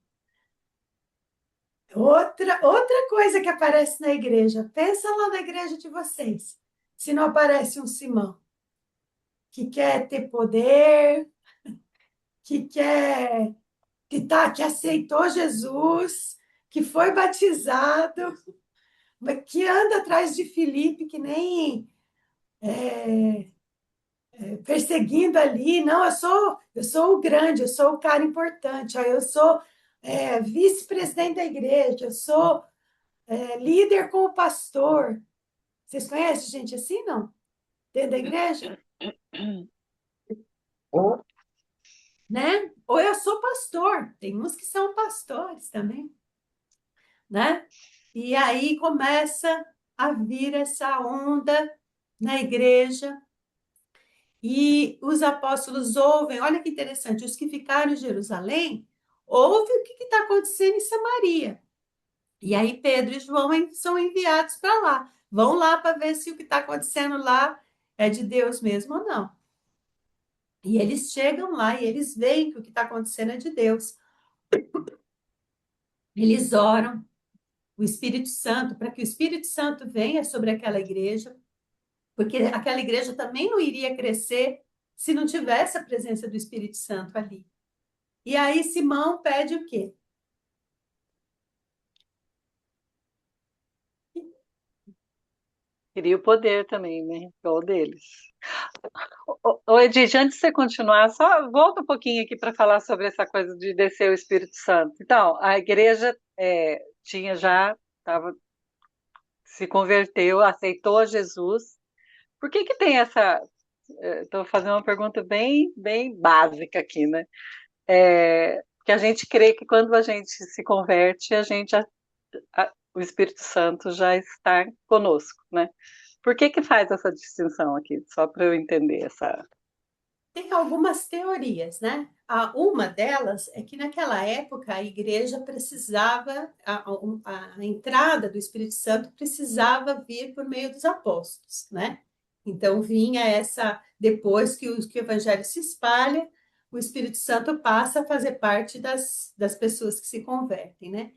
Outra coisa que aparece na igreja. Pensa lá na igreja de vocês. Se não aparece um Simão que quer ter poder, que aceitou Jesus, que foi batizado, mas que anda atrás de Filipe, que nem perseguindo ali, não, eu sou o grande, eu sou o cara importante, ó, eu sou vice-presidente da igreja, eu sou líder com o pastor. Vocês conhecem gente assim, não? Dentro da igreja? Ou Né? Ou eu sou pastor, tem uns que são pastores também, né? E aí começa a vir essa onda na igreja, e os apóstolos ouvem, olha que interessante, os que ficaram em Jerusalém, ouvem o que está acontecendo em Samaria. E aí Pedro e João são enviados para lá. Vão lá para ver se o que está acontecendo lá é de Deus mesmo ou não. E eles chegam lá e eles veem que o que está acontecendo é de Deus. Eles oram o Espírito Santo para que o Espírito Santo venha sobre aquela igreja, porque aquela igreja também não iria crescer se não tivesse a presença do Espírito Santo ali. E aí Simão pede o quê? Queria o poder também, né? Igual deles. Edith, antes de você continuar, só volta um pouquinho aqui para falar sobre essa coisa de descer o Espírito Santo. Então, a igreja tinha já, se converteu, aceitou a Jesus. Por que que tem essa... Estou fazendo uma pergunta bem, bem básica aqui, né? Que a gente crê que quando a gente se converte, o Espírito Santo já está conosco, né? Por que que faz essa distinção aqui? Só para eu entender essa... Tem algumas teorias, né? Uma delas é que naquela época a igreja precisava, a entrada do Espírito Santo precisava vir por meio dos apóstolos, né? Então vinha depois que o evangelho se espalha, o Espírito Santo passa a fazer parte das pessoas que se convertem, né?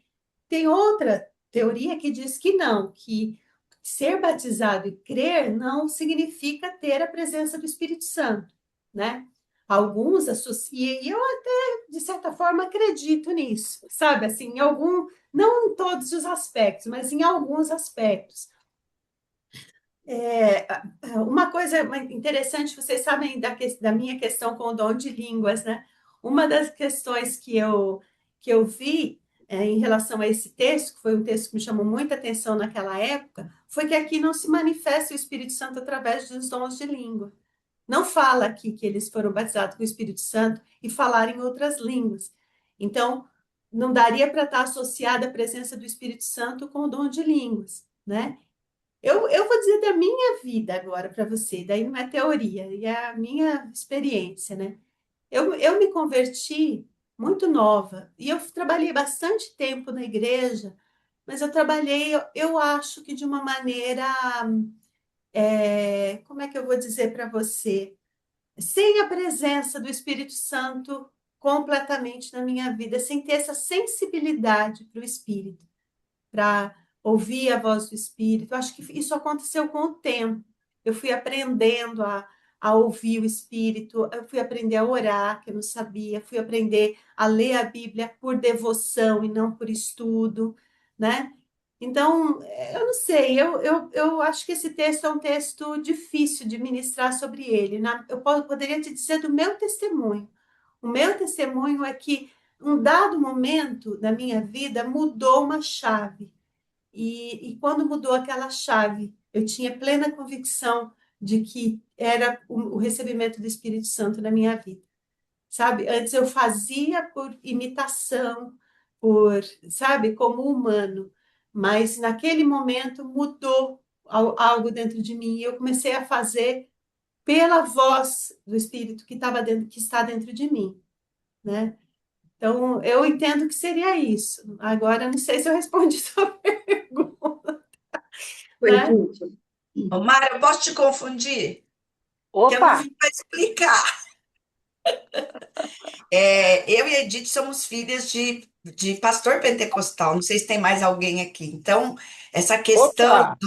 Tem outra teoria que diz que não, que ser batizado e crer não significa ter a presença do Espírito Santo, né? Alguns associam, e eu até, de certa forma, acredito nisso, sabe? Assim, não em todos os aspectos, mas em alguns aspectos. Uma coisa interessante, vocês sabem da minha questão com o dom de línguas, né? Uma das questões que eu vi em relação a esse texto, que foi um texto que me chamou muita atenção naquela época, foi que aqui não se manifesta o Espírito Santo através dos dons de língua. Não fala aqui que eles foram batizados com o Espírito Santo e falaram em outras línguas. Então, não daria para estar associada a presença do Espírito Santo com o dom de línguas, né? Eu vou dizer da minha vida agora para você, daí não é teoria, é a minha experiência, né? Eu me converti muito nova e eu trabalhei bastante tempo na igreja, mas eu trabalhei, eu acho que de uma maneira, como é que eu vou dizer para você? Sem a presença do Espírito Santo completamente na minha vida, sem ter essa sensibilidade para o Espírito, para ouvir a voz do Espírito. Eu acho que isso aconteceu com o tempo. Eu fui aprendendo a ouvir o Espírito, eu fui aprender a orar, que eu não sabia, fui aprender a ler a Bíblia por devoção e não por estudo, né? Então, eu não sei, eu acho que esse texto é um texto difícil de ministrar sobre ele. Eu poderia te dizer do meu testemunho. O meu testemunho é que um dado momento da minha vida mudou uma chave. E quando mudou aquela chave, eu tinha plena convicção de que era o recebimento do Espírito Santo na minha vida. Sabe? Antes eu fazia por imitação, sabe, como humano, mas naquele momento mudou algo dentro de mim e eu comecei a fazer pela voz do Espírito que está dentro de mim, né? Então, eu entendo que seria isso. Agora, não sei se eu respondi sua pergunta, Oi, né? Edith. Ô, Mara, eu posso te confundir? Que eu não Opa! vim para explicar. Eu e a Edith somos filhas de pastor pentecostal. Não sei se tem mais alguém aqui. Então, essa questão Opa!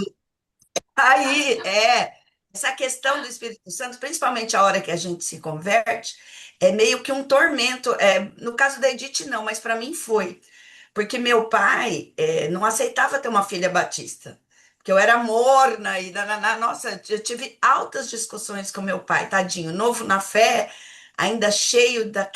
aí essa questão do Espírito Santo, principalmente a hora que a gente se converte, é meio que um tormento. No caso da Edith, não, mas para mim foi. Porque meu pai não aceitava ter uma filha batista. porque eu era morna e nossa, eu tive altas discussões com meu pai, tadinho, novo na fé, ainda cheio da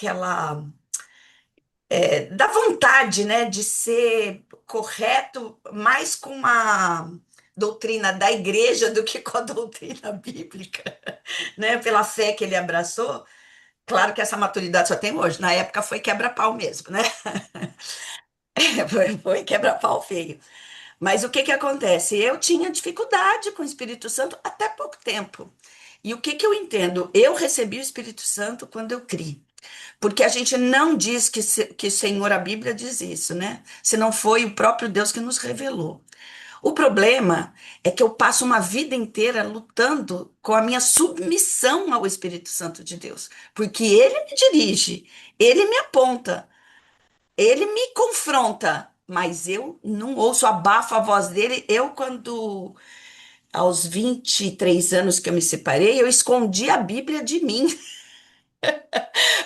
vontade, né, de ser correto mais com a doutrina da igreja do que com a doutrina bíblica, né, pela fé que ele abraçou. Claro que essa maturidade só tem hoje, na época foi quebra-pau mesmo, né? Foi quebra-pau feio. Mas o que que acontece? Eu tinha dificuldade com o Espírito Santo até pouco tempo. E o que que eu entendo? Eu recebi o Espírito Santo quando eu criei. Porque a gente não diz que Senhor, a Bíblia diz isso, né? Se não foi o próprio Deus que nos revelou. O problema é que eu passo uma vida inteira lutando com a minha submissão ao Espírito Santo de Deus. Porque ele me dirige, ele me aponta, ele me confronta. Mas eu não ouço, abafo a voz dele. Eu, quando, aos 23 anos que eu me separei, eu escondi a Bíblia de mim.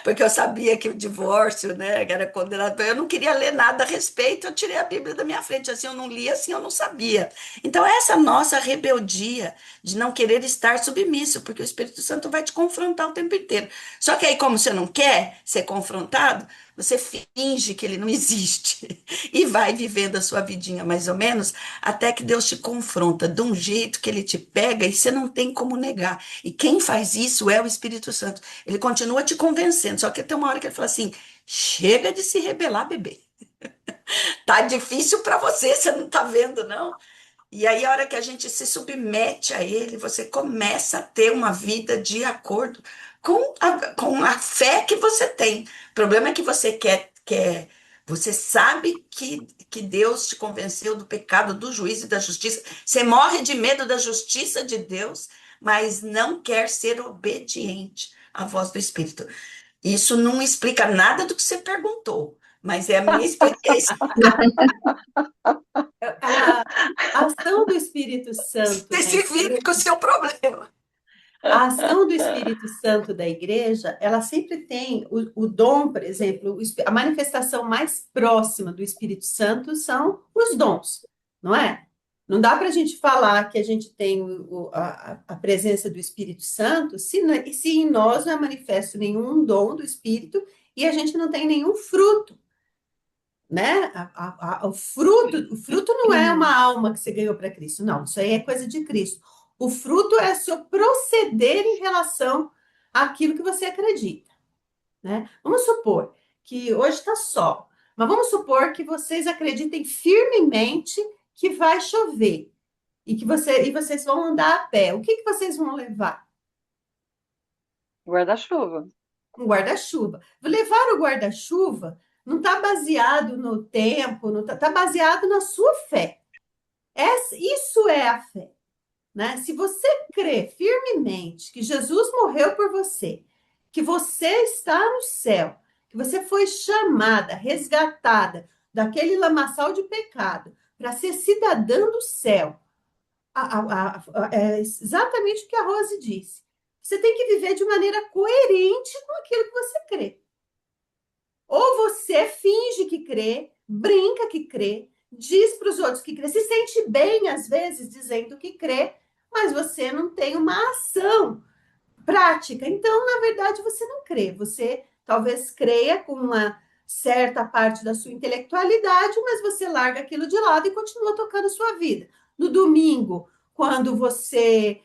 Porque eu sabia que o divórcio, né, era condenado. Eu não queria ler nada a respeito, eu tirei a Bíblia da minha frente. Assim eu não lia, assim eu não sabia. Então, essa nossa rebeldia de não querer estar submisso, porque o Espírito Santo vai te confrontar o tempo inteiro. Só que aí, como você não quer ser confrontado, você finge que ele não existe e vai vivendo a sua vidinha mais ou menos, até que Deus te confronta de um jeito que ele te pega e você não tem como negar. E quem faz isso é o Espírito Santo. Ele continua te convencendo, só que tem uma hora que ele fala assim: chega de se rebelar, bebê. Tá difícil para você, você não tá vendo, não? E aí, a hora que a gente se submete a ele, você começa a ter uma vida de acordo com a fé que você tem. O problema é que você você sabe que Deus te convenceu do pecado, do juízo e da justiça. Você morre de medo da justiça de Deus, mas não quer ser obediente à voz do Espírito. Isso não explica nada do que você perguntou, mas é a minha experiência. A ação do Espírito Santo na Especifique o igreja, seu problema. a ação do Espírito Santo da igreja, ela sempre tem o dom, por exemplo, a manifestação mais próxima do Espírito Santo são os dons, não é? Não dá para a gente falar que a gente tem a presença do Espírito Santo se em nós não é manifesto nenhum dom do Espírito e a gente não tem nenhum fruto, né? O fruto não é uma alma que você ganhou para Cristo, não, isso aí é coisa de Cristo. O fruto é seu proceder em relação àquilo que você acredita, né? Vamos supor que hoje está sol, mas vamos supor que vocês acreditem firmemente que vai chover e vocês vão andar a pé. O que vocês vão levar? Guarda-chuva. Um guarda-chuva. Levar o guarda-chuva não está baseado no tempo, não tá baseado na sua fé. Isso é a fé, né? Se você crê firmemente que Jesus morreu por você, que você está no céu, que você foi chamada, resgatada daquele lamaçal de pecado para ser cidadã do céu, é exatamente o que a Rose disse. Você tem que viver de maneira coerente com aquilo que você crê. Ou você finge que crê, brinca que crê, diz para os outros que crê, se sente bem, às vezes, dizendo que crê, mas você não tem uma ação prática. Então, na verdade, você não crê. Você talvez creia com uma certa parte da sua intelectualidade, mas você larga aquilo de lado e continua tocando a sua vida. No domingo, quando você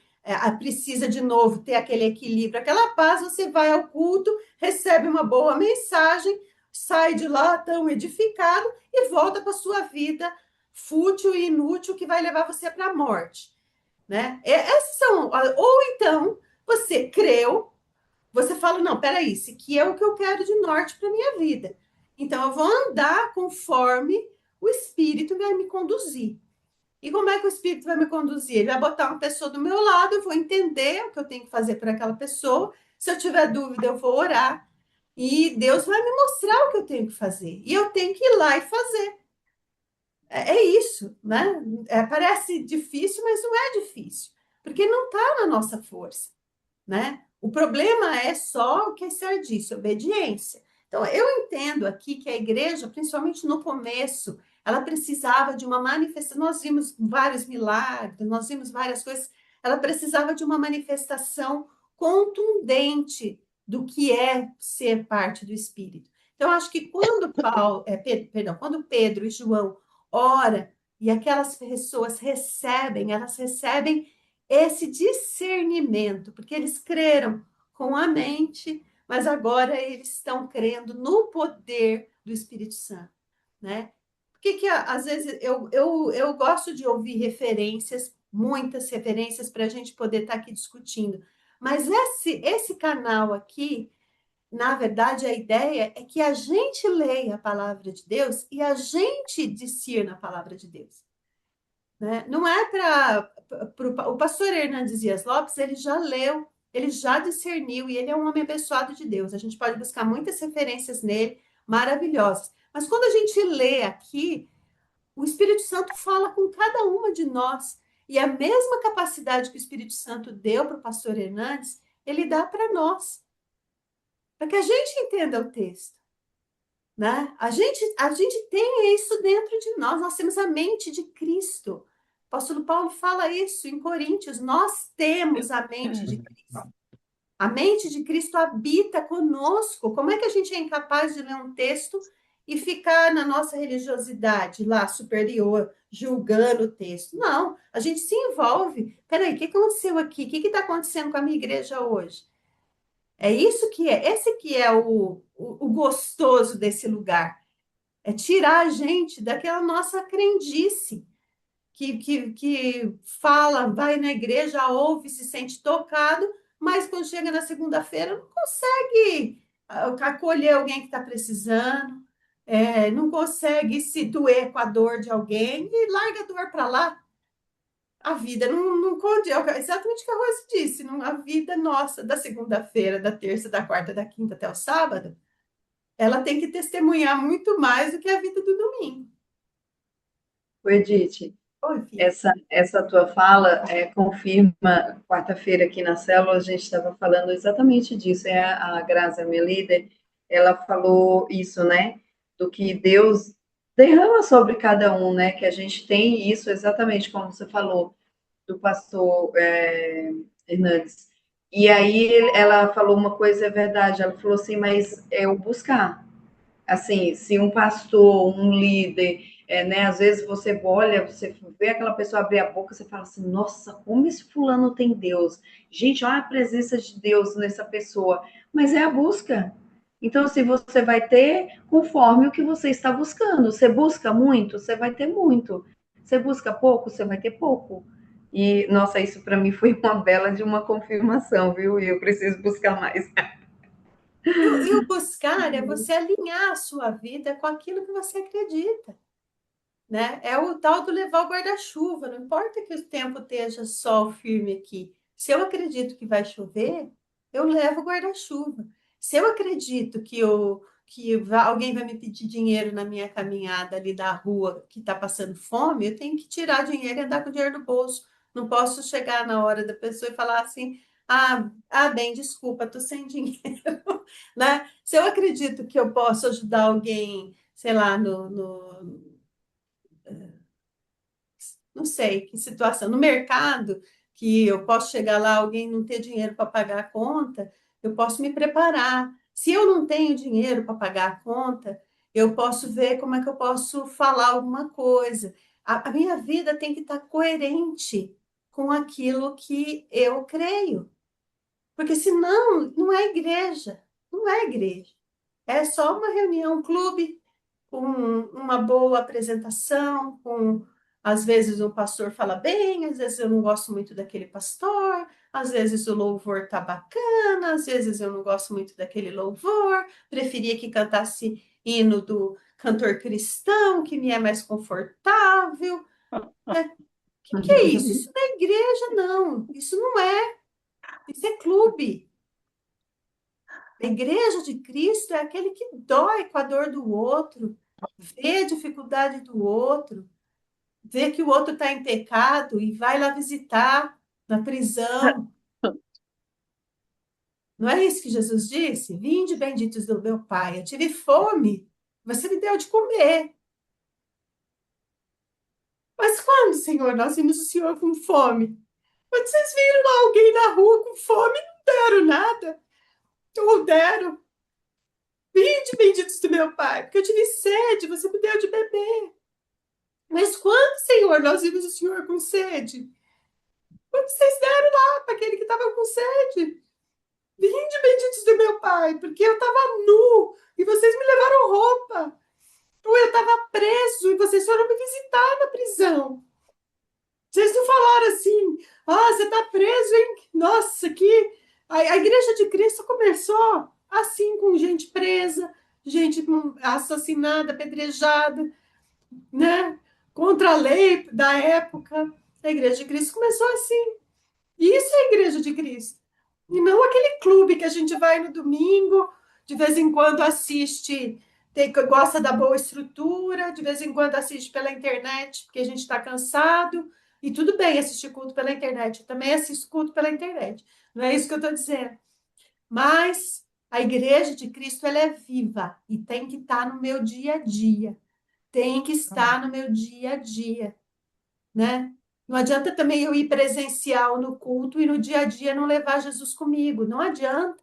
precisa de novo ter aquele equilíbrio, aquela paz, você vai ao culto, recebe uma boa mensagem, sai de lá tão edificado e volta para a sua vida fútil e inútil que vai levar você para a morte, né? Essas são, ou então você creu, você fala, não, peraí, isso aqui é o que eu quero de norte para minha vida. Então eu vou andar conforme o Espírito vai me conduzir. E como é que o Espírito vai me conduzir? Ele vai botar uma pessoa do meu lado, eu vou entender o que eu tenho que fazer por aquela pessoa. Se eu tiver dúvida, eu vou orar. E Deus vai me mostrar o que eu tenho que fazer. E eu tenho que ir lá e fazer. É isso, né? Parece difícil, mas não é difícil. Porque não está na nossa força, né? O problema é só o que a Esther disse, obediência. Então, eu entendo aqui que a igreja, principalmente no começo, ela precisava de uma manifestação. Nós vimos vários milagres, nós vimos várias coisas. Ela precisava de uma manifestação contundente do que é ser parte do Espírito. Então, acho que quando quando Pedro e João ora e aquelas pessoas recebem, elas recebem esse discernimento, porque eles creram com a mente, mas agora eles estão crendo no poder do Espírito Santo, né? Porque que às vezes eu gosto de ouvir referências, muitas referências para a gente poder estar aqui discutindo, mas esse canal aqui, na verdade, a ideia é que a gente leia a palavra de Deus e a gente discirna a palavra de Deus, né? Não é para o pastor Hernandes Dias Lopes, ele já leu, ele já discerniu e ele é um homem abençoado de Deus. A gente pode buscar muitas referências nele, maravilhosas. Mas quando a gente lê aqui, o Espírito Santo fala com cada uma de nós. E a mesma capacidade que o Espírito Santo deu para o pastor Hernandes, ele dá para nós, para que a gente entenda o texto, né? A gente tem isso dentro de nós temos a mente de Cristo. O apóstolo Paulo fala isso em Coríntios, nós temos a mente de Cristo. A mente de Cristo habita conosco. Como é que a gente é incapaz de ler um texto e ficar na nossa religiosidade lá superior, julgando o texto? Não, a gente se envolve. Peraí, o que aconteceu aqui? O que está acontecendo com a minha igreja hoje? Esse que é o gostoso desse lugar. É tirar a gente daquela nossa crendice, que fala, vai na igreja, ouve, se sente tocado, mas quando chega na segunda-feira não consegue acolher alguém que está precisando, não consegue se doer com a dor de alguém e larga a dor para lá. A vida não condiz, exatamente o que a Rose disse, não, a vida nossa, da segunda-feira, da terça, da quarta, da quinta até o sábado, ela tem que testemunhar muito mais do que a vida do domingo. O Edith, Oi, filha. essa tua fala confirma, quarta-feira aqui na célula, a gente estava falando exatamente disso, a Graça, minha líder, ela falou isso, né, do que Deus derrama sobre cada um, né, que a gente tem isso exatamente como você falou, do pastor Hernandes. E aí ela falou uma coisa, é verdade, ela falou assim, mas é o buscar. Assim, se um pastor, um líder, né, às vezes você olha, você vê aquela pessoa abrir a boca, você fala assim, nossa, como esse fulano tem Deus. Gente, olha a presença de Deus nessa pessoa. Mas é a busca. Então, se você vai ter conforme o que você está buscando. Você busca muito, você vai ter muito. Você busca pouco, você vai ter pouco. E, nossa, isso para mim foi uma bela de uma confirmação, viu? E eu preciso buscar mais. E o buscar é você alinhar a sua vida com aquilo que você acredita, né? É o tal do levar o guarda-chuva, não importa que o tempo esteja sol firme aqui. Se eu acredito que vai chover, eu levo o guarda-chuva. Se eu acredito alguém vai me pedir dinheiro na minha caminhada ali da rua que está passando fome, eu tenho que tirar dinheiro e andar com dinheiro no bolso. Não posso chegar na hora da pessoa e falar assim, bem, desculpa, estou sem dinheiro, né? Se eu acredito que eu posso ajudar alguém, sei lá, não sei que situação, no mercado, que eu posso chegar lá, alguém não ter dinheiro para pagar a conta, eu posso me preparar. Se eu não tenho dinheiro para pagar a conta, eu posso ver como é que eu posso falar alguma coisa. A minha vida tem que estar coerente com aquilo que eu creio. Porque senão, não é igreja. Não é igreja. É só uma reunião, um clube, com uma boa apresentação, às vezes o pastor fala bem, às vezes eu não gosto muito daquele pastor, às vezes o louvor tá bacana, às vezes eu não gosto muito daquele louvor, preferia que cantasse hino do cantor cristão, que me é mais confortável. Que é isso? Isso não é igreja, não. Isso não é. Isso é clube. A igreja de Cristo é aquele que dói com a dor do outro, vê a dificuldade do outro, vê que o outro está em pecado e vai lá visitar na prisão. Não é isso que Jesus disse? Vinde, benditos do meu Pai, eu tive fome, você me deu de comer. quando, Senhor, nós vimos o Senhor com fome? Quando vocês viram lá alguém na rua com fome, não deram nada. Ou deram. Vinde, benditos do meu Pai, porque eu tive sede, você me deu de beber. Mas quando, Senhor, nós vimos o Senhor com sede? Quando vocês deram lá para aquele que estava com sede? Vinde, benditos do meu Pai, porque eu estava nu e vocês me levaram roupa. Ou eu estava preso e vocês foram me visitar na prisão. Vocês não falaram assim, você está preso, hein? Nossa, que... A Igreja de Cristo começou assim, com gente presa, gente assassinada, apedrejada, né? Contra a lei da época. A Igreja de Cristo começou assim. Isso é a Igreja de Cristo. E não aquele clube que a gente vai no domingo, de vez em quando assiste, gosta da boa estrutura, de vez em quando assiste pela internet, porque a gente está cansado. E tudo bem assistir culto pela internet. Eu também assisto culto pela internet. Não é isso que eu estou dizendo. Mas a Igreja de Cristo, ela é viva e tem que estar no meu dia a dia. Tem que estar no meu dia a dia, né? Não adianta também eu ir presencial no culto e no dia a dia não levar Jesus comigo. Não adianta.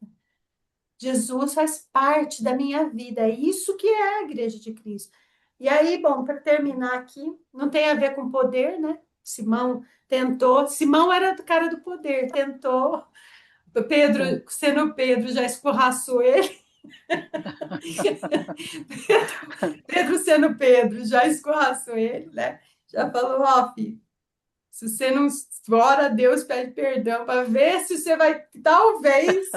Jesus faz parte da minha vida. É isso que é a Igreja de Cristo. E aí, bom, para terminar aqui, não tem a ver com poder, né? Simão tentou. Simão era do cara do poder, tentou. Pedro, sendo Pedro, já escorraçou ele. Pedro, sendo Pedro, já escorraçou ele, né? Já falou, filho, se você não ora a Deus, pede perdão para ver se você vai, talvez,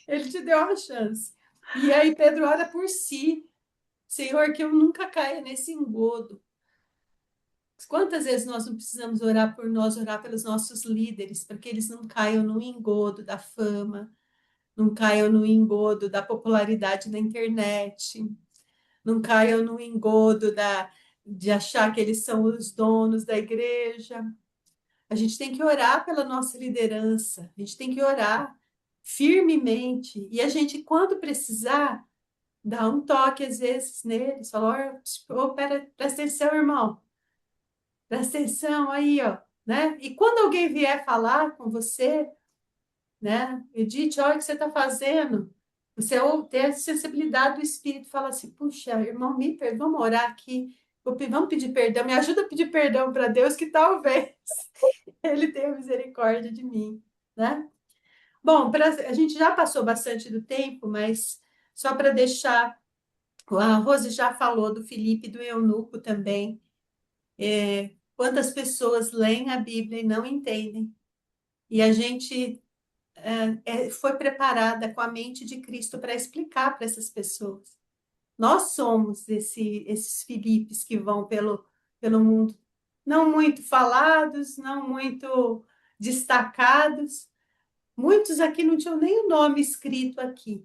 ele te deu uma chance. E aí Pedro ora por si, Senhor, que eu nunca caia nesse engodo. Quantas vezes nós não precisamos orar por nós, orar pelos nossos líderes, para que eles não caiam no engodo da fama, não caiam no engodo da popularidade na internet, não caiam no engodo de achar que eles são os donos da igreja. A gente tem que orar pela nossa liderança, a gente tem que orar firmemente, e a gente, quando precisar, dá um toque às vezes neles, fala, presta atenção, irmão, presta atenção aí, ó, né? E quando alguém vier falar com você, né? Edith, olha o que você está fazendo. Você ter a sensibilidade do Espírito, fala assim, puxa, irmão, vamos orar aqui, vamos pedir perdão, me ajuda a pedir perdão para Deus, que talvez Ele tenha misericórdia de mim, né? Bom, a gente já passou bastante do tempo, mas só para deixar, a Rose já falou do Filipe e do eunuco também. Quantas pessoas leem a Bíblia e não entendem? E a gente foi preparada com a mente de Cristo para explicar para essas pessoas. Nós somos esses Filipes que vão pelo mundo, não muito falados, não muito destacados. Muitos aqui não tinham nem o nome escrito aqui,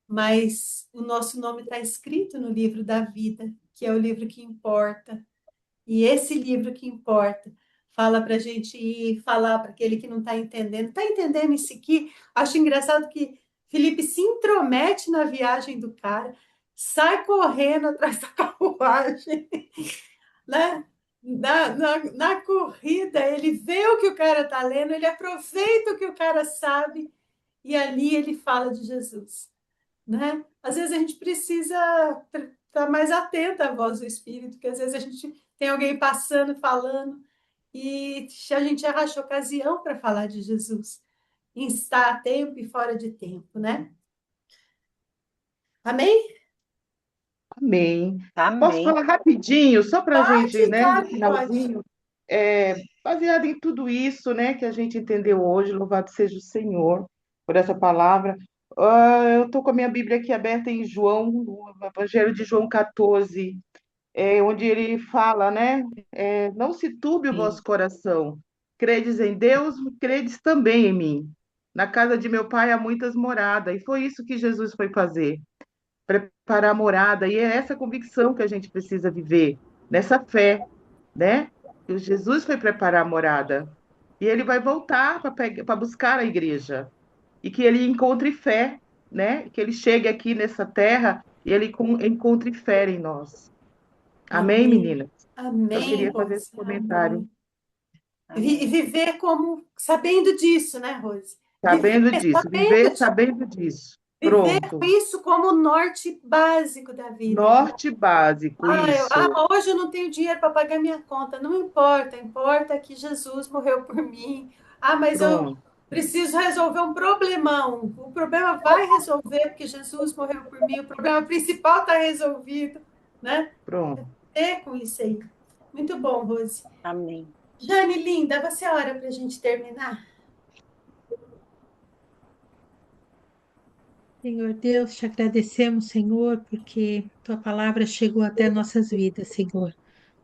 mas o nosso nome está escrito no livro da vida, que é o livro que importa. E esse livro que importa fala para a gente ir falar para aquele que não está entendendo isso aqui? Acho engraçado que Felipe se intromete na viagem do cara, sai correndo atrás da carruagem, né? Na corrida, ele vê o que o cara está lendo, ele aproveita o que o cara sabe e ali ele fala de Jesus, né? Às vezes a gente precisa estar mais atenta à voz do Espírito, porque às vezes a gente tem alguém passando, falando, e a gente acha ocasião para falar de Jesus, em estar a tempo e fora de tempo, né? Amém? Amém. Posso Amém. falar rapidinho, só para a gente, né, no Claro, pode. finalzinho, baseado em tudo isso, né, que a gente entendeu hoje, louvado seja o Senhor por essa palavra. Eu estou com a minha Bíblia aqui aberta em João, no Evangelho de João 14, onde ele fala, né, não se turbe o vosso coração, credes em Deus, credes também em mim. Na casa de meu pai há muitas moradas, e foi isso que Jesus foi fazer, preparar a morada, e é essa convicção que a gente precisa viver, nessa fé, né? Que Jesus foi preparar a morada, e ele vai voltar para buscar a igreja, e que ele encontre fé, né? Que ele chegue aqui nessa terra e ele encontre fé em nós. Amém, Amém. meninas? Eu Amém, queria fazer esse Rose. comentário. Amém. E viver como sabendo disso, né, Rose? Sabendo disso, Sabendo viver sabendo disso. viver Pronto. isso como o norte básico da vida, né? Norte básico, isso. Hoje eu não tenho dinheiro para pagar minha conta. Não importa, importa que Jesus morreu por mim. Mas eu Pronto, preciso resolver um problemão. O problema vai resolver porque Jesus morreu por mim. O problema principal está resolvido, né? pronto. Ter com isso aí. Muito bom, Rose. Amém. Jane, linda, você ora para a gente terminar? Senhor Deus, te agradecemos, Senhor, porque tua palavra chegou até nossas vidas, Senhor.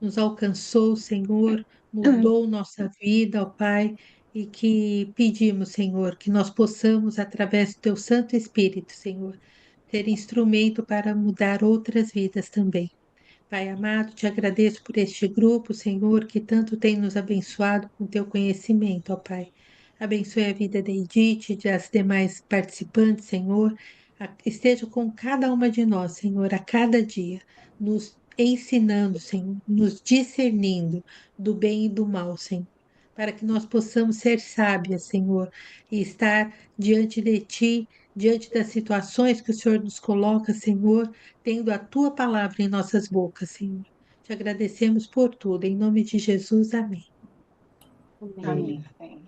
Nos alcançou, Senhor, mudou nossa vida, ó Pai, e que pedimos, Senhor, que nós possamos, através do teu Santo Espírito, Senhor, ser instrumento para mudar outras vidas também. Pai amado, te agradeço por este grupo, Senhor, que tanto tem nos abençoado com teu conhecimento, ó Pai. Abençoe a vida da Edith e das demais participantes, Senhor. Esteja com cada uma de nós, Senhor, a cada dia, nos ensinando, Senhor, nos discernindo do bem e do mal, Senhor, para que nós possamos ser sábias, Senhor, e estar diante de Ti, diante das situações que o Senhor nos coloca, Senhor, tendo a tua palavra em nossas bocas, Senhor. Te agradecemos por tudo. Em nome de Jesus, amém. Amém. Amém, Senhor.